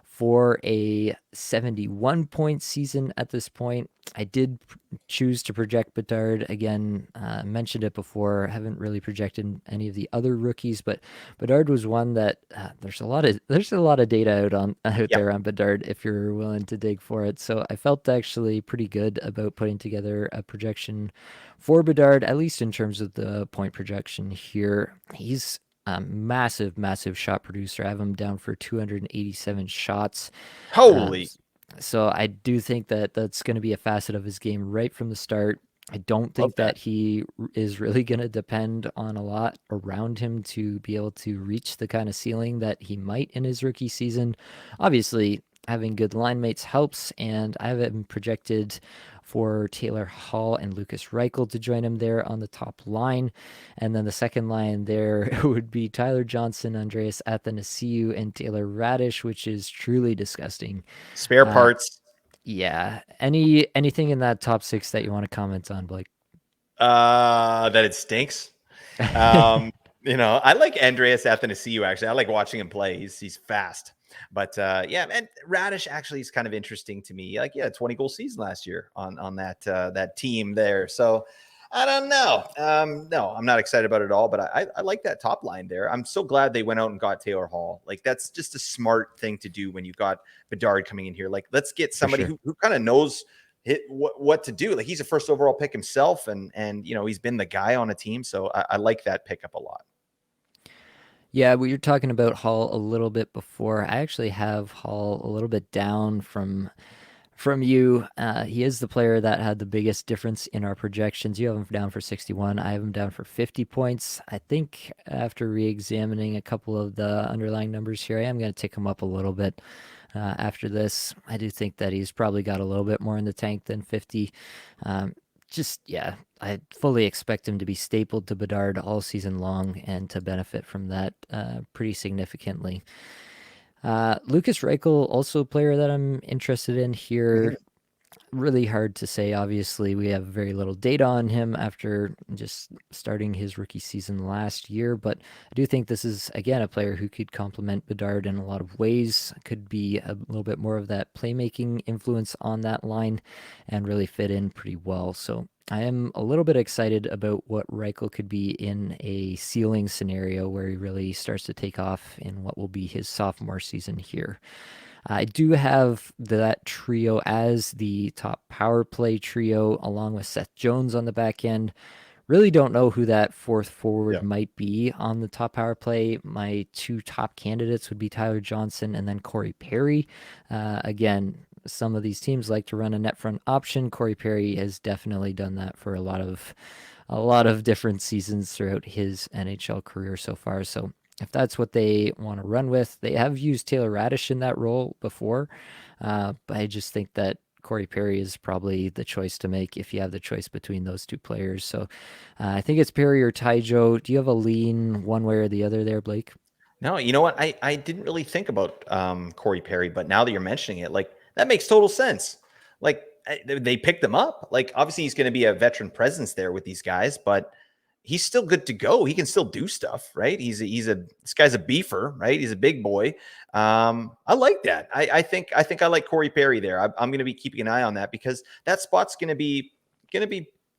for a 71 point season at this point. I did choose to project Bedard again. Mentioned it before. Haven't really projected any of the other rookies, but Bedard was one that there's a lot of data out Yep. there on Bedard if you're willing to dig for it. So I felt actually pretty good about putting together a projection for Bedard, at least in terms of the point projection here. He's a massive, massive shot producer. I have him down for 287 shots. Uh, Holy. so I do think that that's going to be a facet of his game right from the start. I don't Love think that. that he is really going to depend on a lot around him to be able to reach the kind of ceiling that he might in his rookie season. Obviously, having good line mates helps, and I have him projected for Taylor Hall and Lucas Reichel to join him there on the top line. And then the second line there would be Tyler Johnson, Andreas Athanasiou, and Taylor Radish, which is truly disgusting. Spare Uh, parts. yeah. Anything in that top six that you want to comment on, Blake? That it stinks. Um, I like Andreas Athanasiou actually. I like watching him play. He's fast. But yeah, and Radish actually is kind of interesting to me. Like, yeah, 20 goal season last year on that team there. So I don't know. No, I'm not excited about it at all. But I like that top line there. I'm so glad they went out and got Taylor Hall. Like, that's just a smart thing to do when you got Bedard coming in here. Like, let's get For somebody sure. who kind of knows what to do. Like, he's a first overall pick himself, and he's been the guy on a team. So I like that pickup a lot. Yeah, we were talking about Hall a little bit before. I actually have Hall a little bit down from you. He is the player that had the biggest difference in our projections. You have him down for 61. I have him down for 50 points. I think after re-examining a couple of the underlying numbers here, I am going to tick him up a little bit. After this, I do think that he's probably got a little bit more in the tank than 50. Um, yeah, I fully expect him to be stapled to Bedard all season long and to benefit from that pretty significantly. Lucas Reichel, also a player that I'm interested in Mhm. here. Really hard to say. Obviously, we have very little data on him after just starting his rookie season last year, but I do think this is, again, a player who could complement Bedard in a lot of ways, could be a little bit more of that playmaking influence on that line and really fit in pretty well. So I am a little bit excited about what Reichel could be in a ceiling scenario where he really starts to take off in what will be his sophomore season here. I do have that trio as the top power play trio, along with Seth Jones on the back end. Really don't know who that fourth forward Yeah. might be on the top power play. My two top candidates would be Tyler Johnson and then Corey Perry. Again, some of these teams like to run a net front option. Corey Perry has definitely done that for a lot of different seasons throughout his NHL career so far. So if that's what they want to run with, they have used Taylor Radish in that role before. But I just think that Corey Perry is probably the choice to make if you have the choice between those two players. So I think it's Perry or Tyjo. Do you have a lean one way or the other there, Blake? No, you know what? I didn't really think about Corey Perry, but now that you're mentioning it, like, that makes total sense. Like, they picked him up. Like, obviously he's going to be a veteran presence there with these guys, but he's still good to go. He can still do stuff, right? This guy's a beefer, right? He's a big boy. I like that. I think I like Corey Perry there. I'm going to be keeping an eye on that because that spot's going to be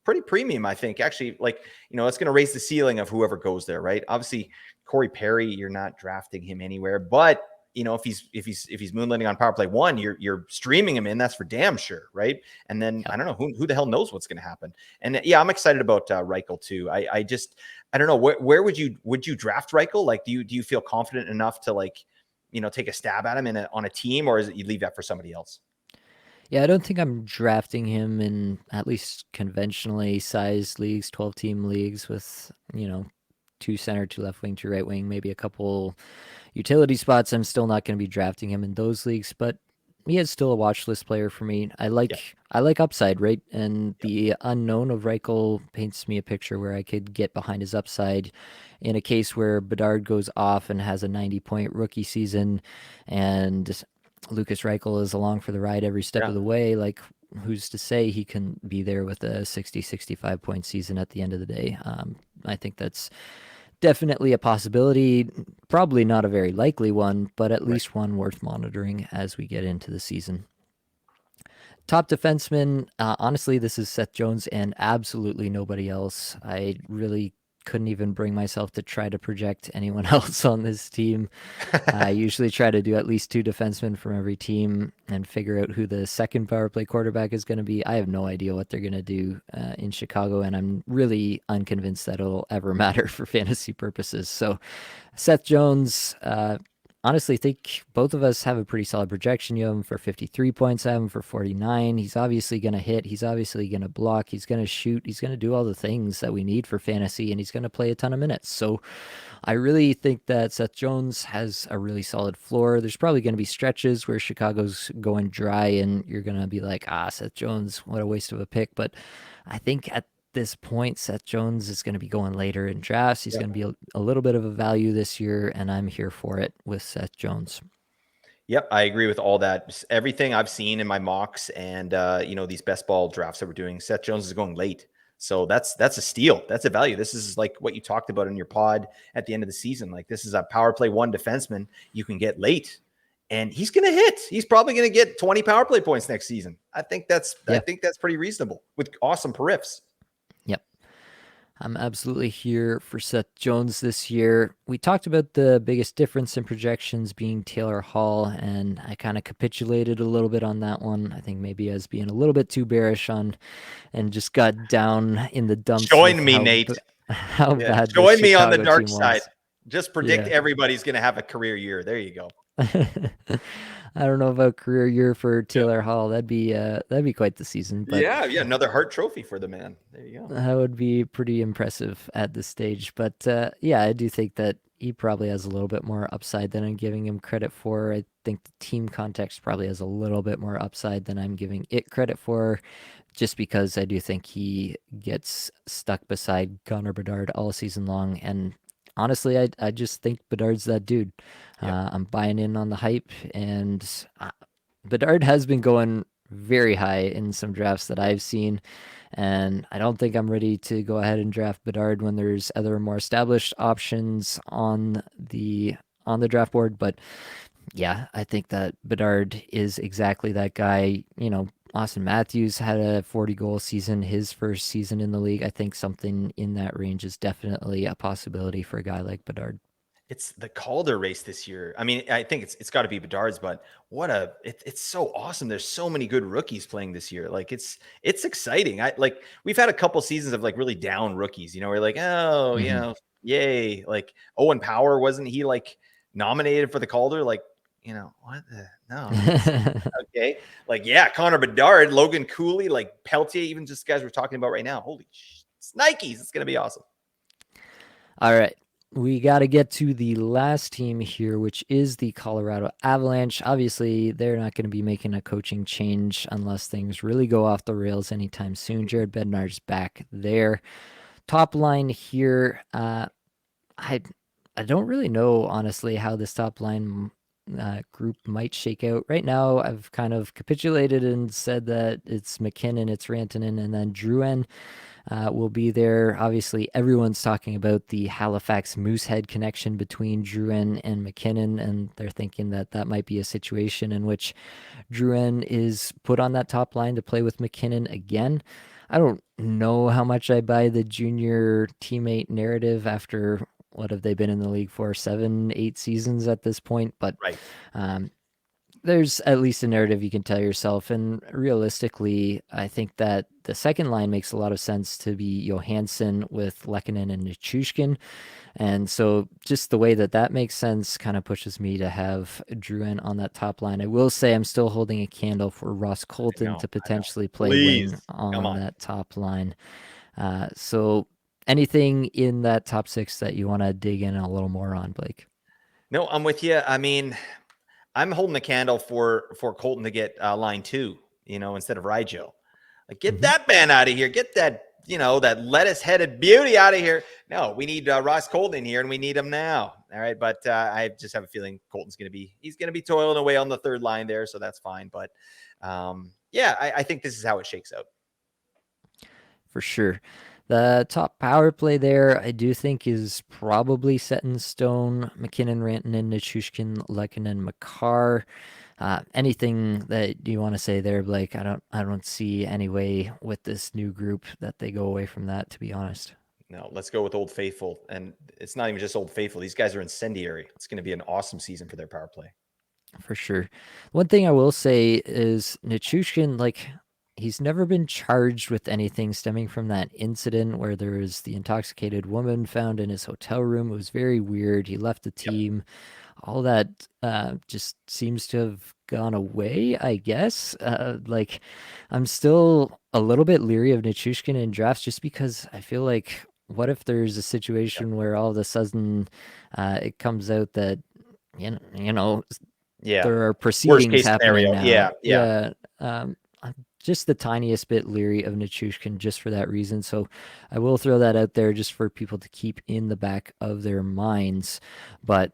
pretty premium. I think actually, like, it's going to raise the ceiling of whoever goes there, right? Obviously, Corey Perry, you're not drafting him anywhere, but if he's moonlighting on power play one, you're streaming him in. That's for damn sure, right? And then I Yep. don't know who the hell knows what's going to happen. And yeah, I'm excited about Reichel too. I don't know where would you draft Reichel? Like, do you feel confident enough to, like, take a stab at him on a team, or is it you leave that for somebody else? Yeah, I don't think I'm drafting him in at least conventionally sized leagues, 12 team leagues with, two center, two left wing, two right wing, maybe a couple utility spots. I'm still not going to be drafting him in those leagues, but he is still a watch list player for me. I Yeah, like I like upside, right? And yeah, the unknown of Reichel paints me a picture where I could get behind his upside in a case where Bedard goes off and has a 90-point rookie season and Lucas Reichel is along for the ride every step yeah. of the way. Like, who's to say he can be there with a 60, 65 point season at the end of the day? I think that's definitely a possibility. Probably not a very likely one, but at Right. least one worth monitoring as we get into the season. Top defenseman, honestly, this is Seth Jones and absolutely nobody else. I really couldn't even bring myself to try to project anyone else on this team. I usually try to do at least two defensemen from every team and figure out who the second power play quarterback is going to be. I have no idea what they're going to do in Chicago, and I'm really unconvinced that it'll ever matter for fantasy purposes. So, Seth Jones, honestly think both of us have a pretty solid projection. You have him for 53 points, I have him for 49. He's obviously going to hit. He's obviously going to block. He's going to shoot. He's going to do all the things that we need for fantasy, and he's going to play a ton of minutes. So I really think that Seth Jones has a really solid floor. There's probably going to be stretches where Chicago's going dry, and you're going to be like, Seth Jones, what a waste of a pick. But I think at this point, Seth Jones is going to be going later in drafts. He's Yeah. going to be a little bit of a value this year, and I'm here for it with Seth Jones. Yep, I agree with all that. Everything I've seen in my mocks and these best ball drafts that we're doing, Seth Jones is going late. So that's a steal. That's a value. This is like what you talked about in your pod at the end of the season. Like this is a power play one defenseman you can get late. And he's going to hit. He's probably going to get 20 power play points next season. I think that's Yeah. pretty reasonable with awesome periffs. Yep. I'm absolutely here for Seth Jones this year. We talked about the biggest difference in projections being Taylor Hall, and I kind of capitulated a little bit on that one. I think maybe I was being a little bit too bearish on and just got down in the dumps with Join me, Nate. how Yeah. bad the Join me on the Chicago dark team side. was. Just predict Yeah. everybody's going to have a career year. There you go. I don't know about career year for Yeah. Taylor Hall. That'd be quite the season, but Yeah, another Hart Trophy for the man. There you go. that would be pretty impressive at this stage. But yeah, I do think that he probably has a little bit more upside than I'm giving him credit for. I think the team context probably has a little bit more upside than I'm giving it credit for, just because I do think he gets stuck beside Connor Bedard all season long. And honestly, I just think Bedard's that dude. Yeah. I'm buying in on the hype, and Bedard has been going very high in some drafts that I've seen. And I don't think I'm ready to go ahead and draft Bedard when there's other more established options on the draft board. But yeah, I think that Bedard is exactly that guy. Austin Matthews had a 40 goal season his first season in the league. I think something in that range is definitely a possibility for a guy like Bedard. It's the Calder race this year. I mean, I think it's got to be Bedard's, but it's so awesome. There's so many good rookies playing this year. Like it's exciting. We've had a couple seasons of like really down rookies. We're like, oh, Mm-hmm. yay. Like Owen Power, wasn't he like nominated for the Calder? Like, what the no, he's okay. Like, yeah, Connor Bedard, Logan Cooley, like Peltier, even just guys we're talking about right now. Holy Nikes, it's gonna be awesome. All right. We got to get to the last team here, which is the Colorado Avalanche. Obviously, they're not going to be making a coaching change unless things really go off the rails anytime soon. Jared Bednar's back there. Top line here, I don't really know, honestly, how this top line group might shake out. Right now, I've kind of capitulated and said that it's McKinnon, it's Rantanen, and then Drouin will be there. Obviously, everyone's talking about the Halifax Moosehead connection between Drouin and McKinnon, and they're thinking that that might be a situation in which Drouin is put on that top line to play with McKinnon again. I don't know how much I buy the junior teammate narrative after what have they been in the league for 7, 8 seasons at this point, but Right. um, there's at least a narrative you can tell yourself. And realistically, I think that the second line makes a lot of sense to be Johansson with Lehkonen and Nichushkin. And so just the way that that makes sense kind of pushes me to have Drouin on that top line. I will say I'm still holding a candle for Ross Colton to I know. potentially play Please, wing come on on. that top line. So anything in that top six that you want to dig in a little more on, Blake? No, I'm with you. I mean, I'm holding the candle for Colton to get line two, instead of Rigel. Like, get Mm-hmm. that man out of here. Get that, that lettuce headed beauty out of here. No, we need Ross Colton in here, and we need him now. All right, but I just have a feeling Colton's he's gonna be toiling away on the third line there, so that's fine. But yeah, I think this is how it shakes out. For sure. The top power play there, I do think, is probably set in stone. McKinnon, Rantanen, Nichushkin, Lehkonen, Makar. Anything that you want to say there, Blake? I don't see any way with this new group that they go away from that, to be honest. No, let's go with Old Faithful. And it's not even just Old Faithful. These guys are incendiary. It's going to be an awesome season for their power play. For sure. One thing I will say is Nichushkin, like, he's never been charged with anything stemming from that incident where there was the intoxicated woman found in his hotel room. It was very weird. He left the Yep. team. All that just seems to have gone away, I guess. Like, I'm still a little bit leery of Nichushkin in drafts just because I feel like, what if there's a Yep. situation where all of a sudden it comes out that, you know, Yeah. there are Worst proceedings case happening scenario. now. Yeah. Yeah. Yeah, I'm just the tiniest bit leery of Nichushkin just for that reason. So I will throw that out there just for people to keep in the back of their minds. But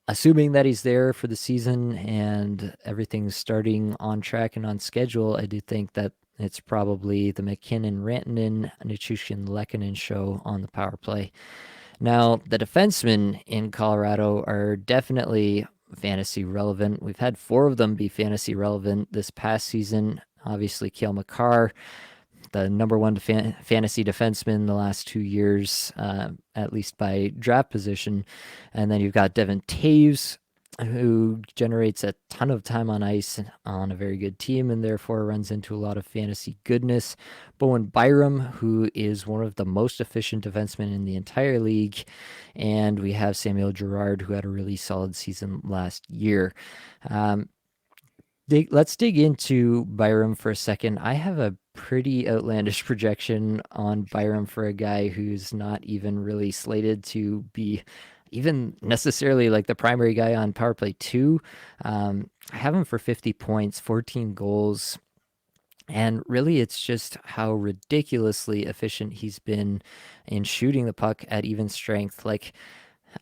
assuming that he's there for the season and everything's starting on track and on schedule, I do think that it's probably the McKinnon, Rantanen, Nichushkin, Lehkonen show on the power play. Now, the defensemen in Colorado are definitely fantasy relevant. We've had four of them be fantasy relevant this past season. Obviously, Cale Makar, the number one fantasy defenseman the last 2 years, at least by draft position. And then you've got Devin Taves, who generates a ton of time on ice on a very good team and therefore runs into a lot of fantasy goodness. Bowen Byram, who is one of the most efficient defensemen in the entire league. And we have Samuel Girard, who had a really solid season last year. Um, let's dig into Byram for a second. I have a pretty outlandish projection on Byram for a guy who's not even really slated to be even necessarily like the primary guy on power play 2. I have him for 50 points, 14 goals, and really it's just how ridiculously efficient he's been in shooting the puck at even strength. Like,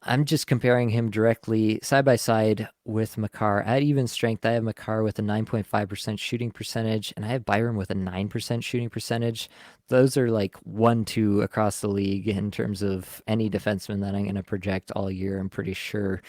I'm just comparing him directly side by side with Makar. At even strength, I have Makar with a 9.5% shooting percentage, and I have Byram with a 9% shooting percentage. Those are like 1-2 across the league in terms of any defenseman that I'm going to project all year, I'm pretty sure.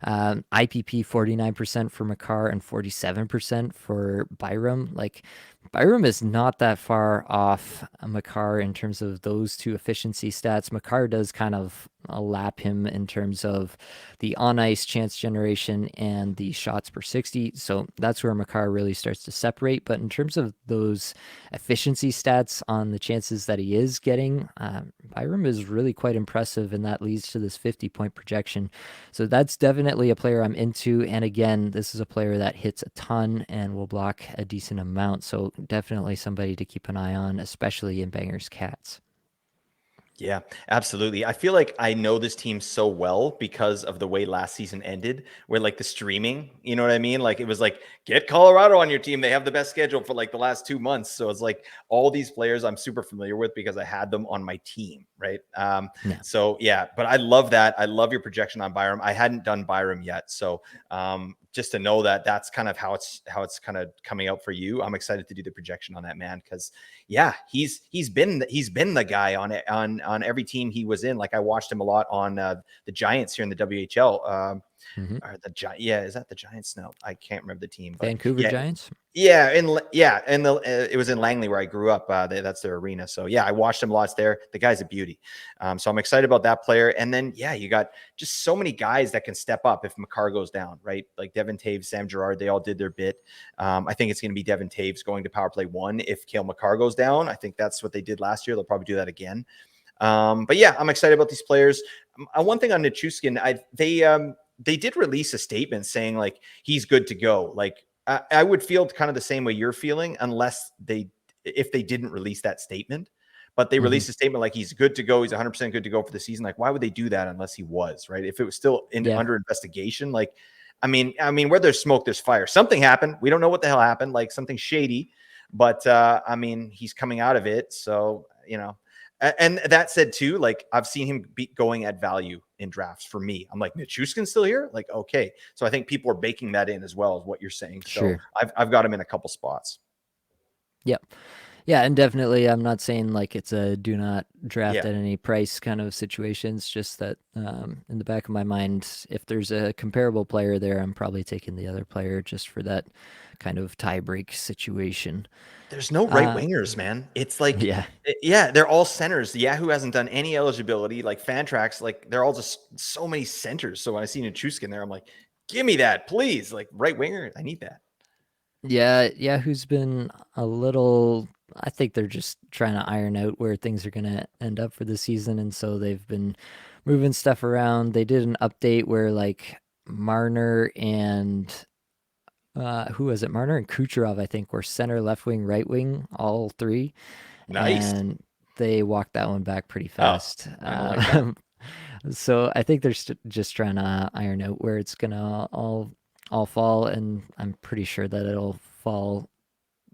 IPP 49% for Makar and 47% for Byram. Like, Byram is not that far off Makar in terms of those two efficiency stats. Makar does kind of lap him in terms of the on ice chance generation and the shots per 60. So that's where Makar really starts to separate. But in terms of those efficiency stats on the chances that he is getting, Byram is really quite impressive, and that leads to this 50-point projection. So that's definitely a player I'm into. And again, this is a player that hits a ton and will block a decent amount. So definitely somebody to keep an eye on, especially in Bangers Cats. Yeah, absolutely. I feel like I know this team so well because of the way last season ended, where like the streaming, you know what I mean? Like it was like, get Colorado on your team. They have the best schedule for like the last 2 months. So it's like all these players I'm super familiar with because I had them on my team, right? Yeah, So yeah, but I love that. I love your projection on Byram. I hadn't done Byram yet. So just to know that that's kind of how it's kind of coming out for you. I'm excited to do the projection on that man because yeah, he's been the guy on every team he was in. Like I watched him a lot on the Giants here in the WHL. mm-hmm. Or yeah, is that the Giants? No, I can't remember the team, but Vancouver yeah, Giants. and it was in Langley where I grew up. That's their arena. So yeah, I watched him lots there. The guy's a beauty. So I'm excited about that player. And then yeah, you got just so many guys that can step up if Makar goes down, right? Like Devin Taves, Sam Girard, they all did their bit. I think it's going to be Devin Taves going to power play 1 if Cale Makar goes down. I think that's what they did last year. They'll probably do that again. But yeah, I'm excited about these players. One thing on Nichushkin, they did release a statement saying like he's good to go. Like I would feel kind of the same way you're feeling, unless if they didn't release that statement. But they Mm-hmm. released a statement like he's good to go. He's 100% good to go for the season. Like, why would they do that unless he was, right? If it was still Yeah, under investigation, like, I mean, where there's smoke, there's fire. Something happened. We don't know what the hell happened. Like something shady. But I mean, he's coming out of it. So and that said too, like I've seen him be going at value in drafts for me. I'm like, Nichushkin's still here? Like, okay. So I think people are baking that in as well as what you're saying. So sure. I've got him in a couple spots. Yep. Yeah, and definitely, I'm not saying like it's a do not draft Yeah. at any price kind of situation. It's just that in the back of my mind, if there's a comparable player there, I'm probably taking the other player just for that kind of tie break situation. There's no right Uh, wingers, man. It's like, yeah, yeah, they're all centers. Yahoo hasn't done any eligibility. Like Fantrax, like they're all just so many centers. So when I see Nichushkin there, I'm like, give me that, please. Like right winger, I need that. yeah, who's been a little. I think they're just trying to iron out where things are going to end up for the season, and so they've been moving stuff around. They did an update where like Marner and who was it? Marner and Kucherov, I think, were center, left wing, right wing, all three, Nice. and they walked that one back pretty Oh, fast. I don't like that. So I think they're just trying to iron out where it's gonna all fall, and I'm pretty sure that it'll fall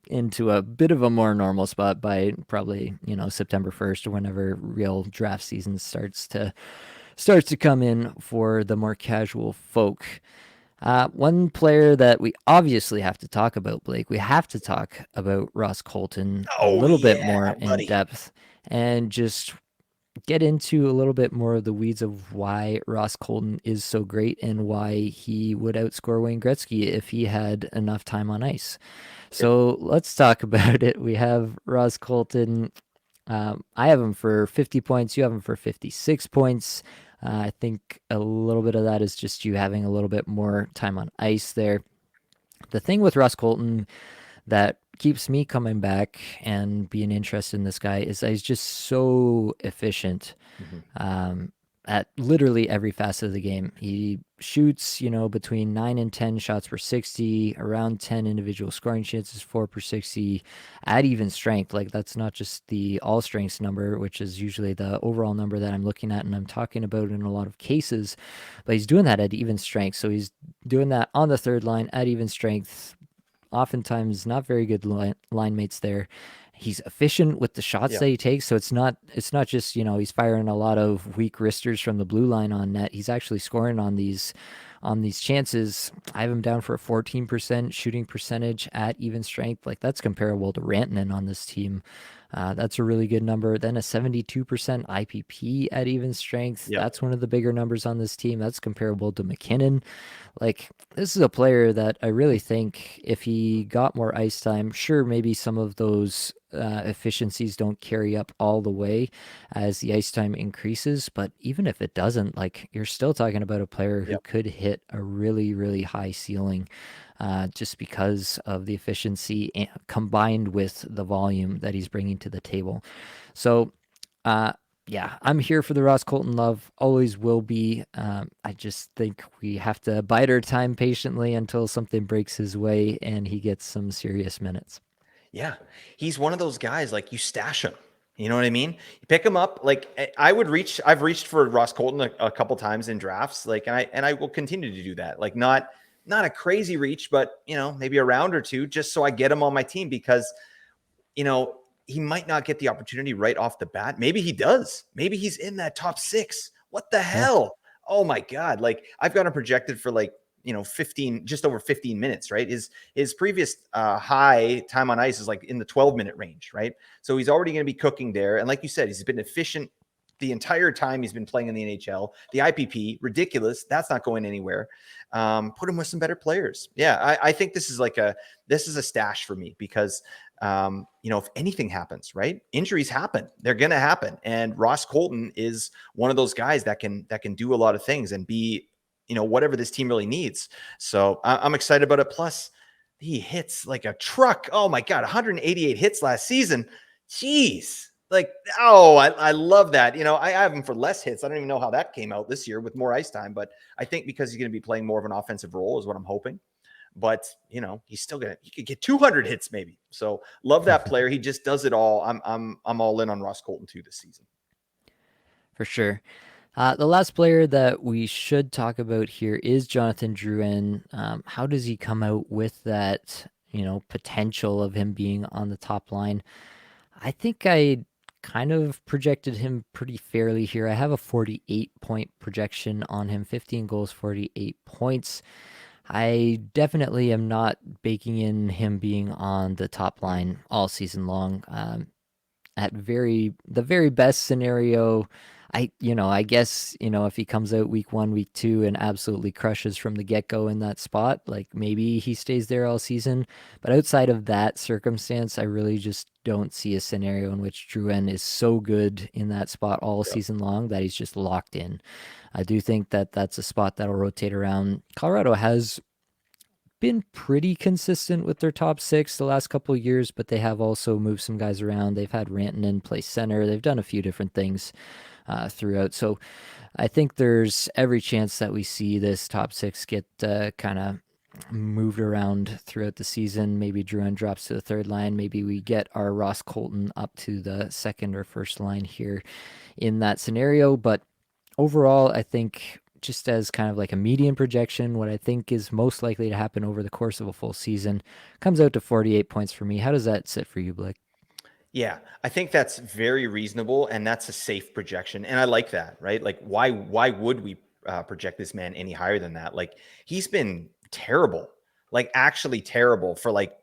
into a bit of a more normal spot by probably September 1st or whenever real draft season starts to come in for the more casual folk. One player that we obviously have to talk about, Blake, we have to talk about Ross Colton a Oh little bit yeah, more in buddy. depth and just get into a little bit more of the weeds of why Ross Colton is so great and why he would outscore Wayne Gretzky if he had enough time on ice. So let's talk about it. We have Ross Colton. I have him for 50 points. You have him for 56 points. I think a little bit of that is just you having a little bit more time on ice there. The thing with Ross Colton that keeps me coming back and being interested in this guy is that he's just so efficient Mhm. um, at literally every facet of the game. He shoots, between 9 and 10 shots per 60, around 10 individual scoring chances, 4 per 60, at even strength. Like, that's not just the all strengths number, which is usually the overall number that I'm looking at and I'm talking about in a lot of cases, but he's doing that at even strength. So he's doing that on the third line at even strength, oftentimes not very good line mates there. He's efficient with the shots Yeah. that he takes, so it's not just he's firing a lot of weak wristers from the blue line on net. He's actually scoring on these chances. I have him down for a 14% shooting percentage at even strength. Like, that's comparable to Rantanen on this team. That's a really good number. Then a 72% IPP at even strength. Yep. That's one of the bigger numbers on this team. That's comparable to McKinnon. Like, this is a player that I really think if he got more ice time, sure, maybe some of those efficiencies don't carry up all the way as the ice time increases. But even if it doesn't, like, you're still talking about a player who Yep. could hit a really, really high ceiling just because of the efficiency combined with the volume that he's bringing to the table. So, uh, yeah, I'm here for the Ross Colton love. Always will be. I just think we have to bide our time patiently until something breaks his way and he gets some serious minutes. Yeah. He's one of those guys, like, you stash him. You know what I mean? You pick him up. Like, I've reached for Ross Colton a couple times in drafts. Like, and I will continue to do that. Like, not a crazy reach, but maybe a round or two, just so I get him on my team because you know, he might not get the opportunity right off the bat. Maybe he does. Maybe he's in that top 6. What the Yeah. hell? Oh my God. Like, I've got him projected for like, 15, just over 15 minutes, right? His previous high time on ice is like in the 12-minute range, right? So he's already going to be cooking there. And like you said, he's been efficient the entire time he's been playing in the NHL. The IPP, ridiculous. That's not going anywhere. Put him with some better players. Yeah, I think this is a stash for me because if anything happens, right? Injuries happen. They're going to happen. And Ross Colton is one of those guys that can do a lot of things and be, whatever this team really needs. So I'm excited about it. Plus, he hits like a truck. Oh my God, 188 hits last season. Jeez. Like, oh, I love that. I have him for less hits. I don't even know how that came out this year with more ice time, but I think because he's going to be playing more of an offensive role is what I'm hoping. But he's still he could get 200 hits maybe. So love that player. He just does it all. I'm all in on Ross Colton too this season. For sure. The last player that we should talk about here is Jonathan Drouin. How does he come out with that, potential of him being on the top line? I think I kind of projected him pretty fairly here. I have a 48 point projection on him, 15 goals, 48 points. I definitely am not baking in him being on the top line all season long. At the very best scenario, I guess, if he comes out week 1, week 2 and absolutely crushes from the get-go in that spot, like maybe he stays there all season. But outside of that circumstance, I really just don't see a scenario in which Drouin is so good in that spot all Yep. season long that he's just locked in. I do think that that's a spot that'll rotate around. Colorado has been pretty consistent with their top six the last couple of years, but they have also moved some guys around. They've had Rantanen play center. They've done a few different things throughout. So I think there's every chance that we see this top six get kind of moved around throughout the season. Maybe Drouin drops to the third line. Maybe we get our Ross Colton up to the second or first line here in that scenario. But overall, I think just as kind of like a median projection, what I think is most likely to happen over the course of a full season comes out to 48 points for me. How does that sit for you, Blake? Yeah, I think that's very reasonable, and that's a safe projection, and I like that, right? Like, why would we project this man any higher than that? Like, he's been terrible, like actually terrible for like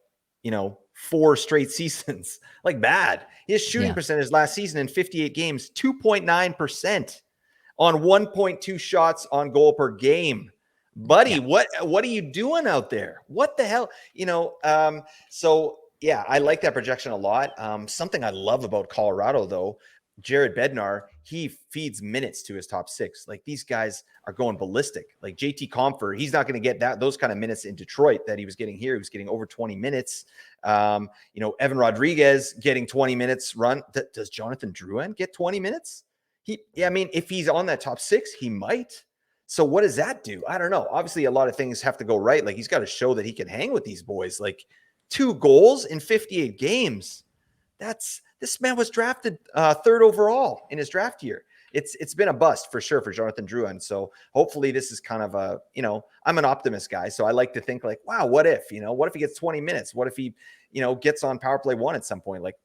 4 straight seasons, like bad. His shooting Yeah. percentage last season in 58 games, 2.9% on 1.2 shots on goal per game. Buddy, Yeah. what are you doing out there? What the hell? So yeah, I like that projection a lot. Something I love about Colorado, though, Jared Bednar, he feeds minutes to his top six. Like, these guys are going ballistic. Like JT Compher, he's not going to get those kind of minutes in Detroit that he was getting here. He was getting over 20 minutes. Evan Rodriguez getting 20 minutes run. Does Jonathan Drouin get 20 minutes? I mean, if he's on that top six, he might. So what does that do? I don't know. Obviously, a lot of things have to go right. Like, he's got to show that he can hang with these boys. Like, 2 goals in 58 games. This man was drafted third overall in his draft year. It's been a bust for sure for Jonathan Drouin. So hopefully this is kind of I'm an optimist guy. So I like to think like, wow, what if he gets 20 minutes? What if he, gets on power play 1 at some point? Like,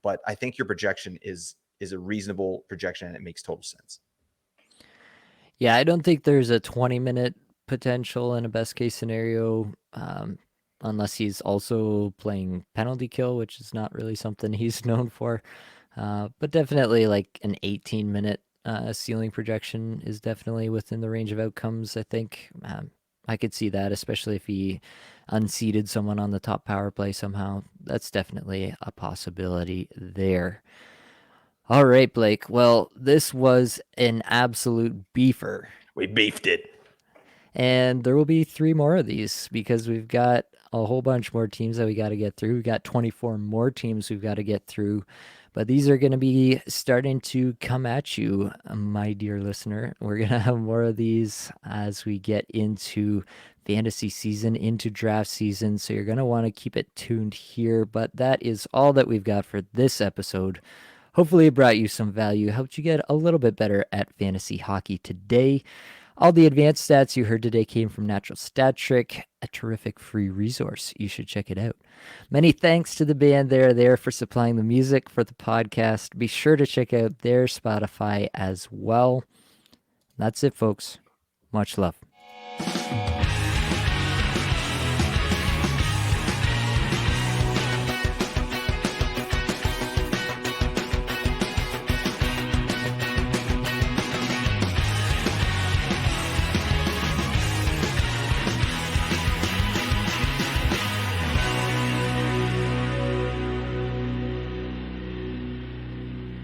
but I think your projection is a reasonable projection and it makes total sense. Yeah, I don't think there's a 20-minute potential in a best case scenario, unless he's also playing penalty kill, which is not really something he's known for. But definitely like an 18-minute ceiling projection is definitely within the range of outcomes. I think I could see that, especially if he unseated someone on the top power play somehow. That's definitely a possibility there. All right, Blake. Well, this was an absolute beefer. We beefed it. And there will be 3 more of these because we've got a whole bunch more teams that we got to get through. We've got 24 more teams we've got to get through. But these are going to be starting to come at you, my dear listener. We're going to have more of these as we get into fantasy season, into draft season. So you're going to want to keep it tuned here. But that is all that we've got for this episode. Hopefully, it brought you some value, helped you get a little bit better at fantasy hockey today. All the advanced stats you heard today came from Natural Stat Trick, a terrific free resource. You should check it out. Many thanks to the band there for supplying the music for the podcast. Be sure to check out their Spotify as well. That's it, folks. Much love.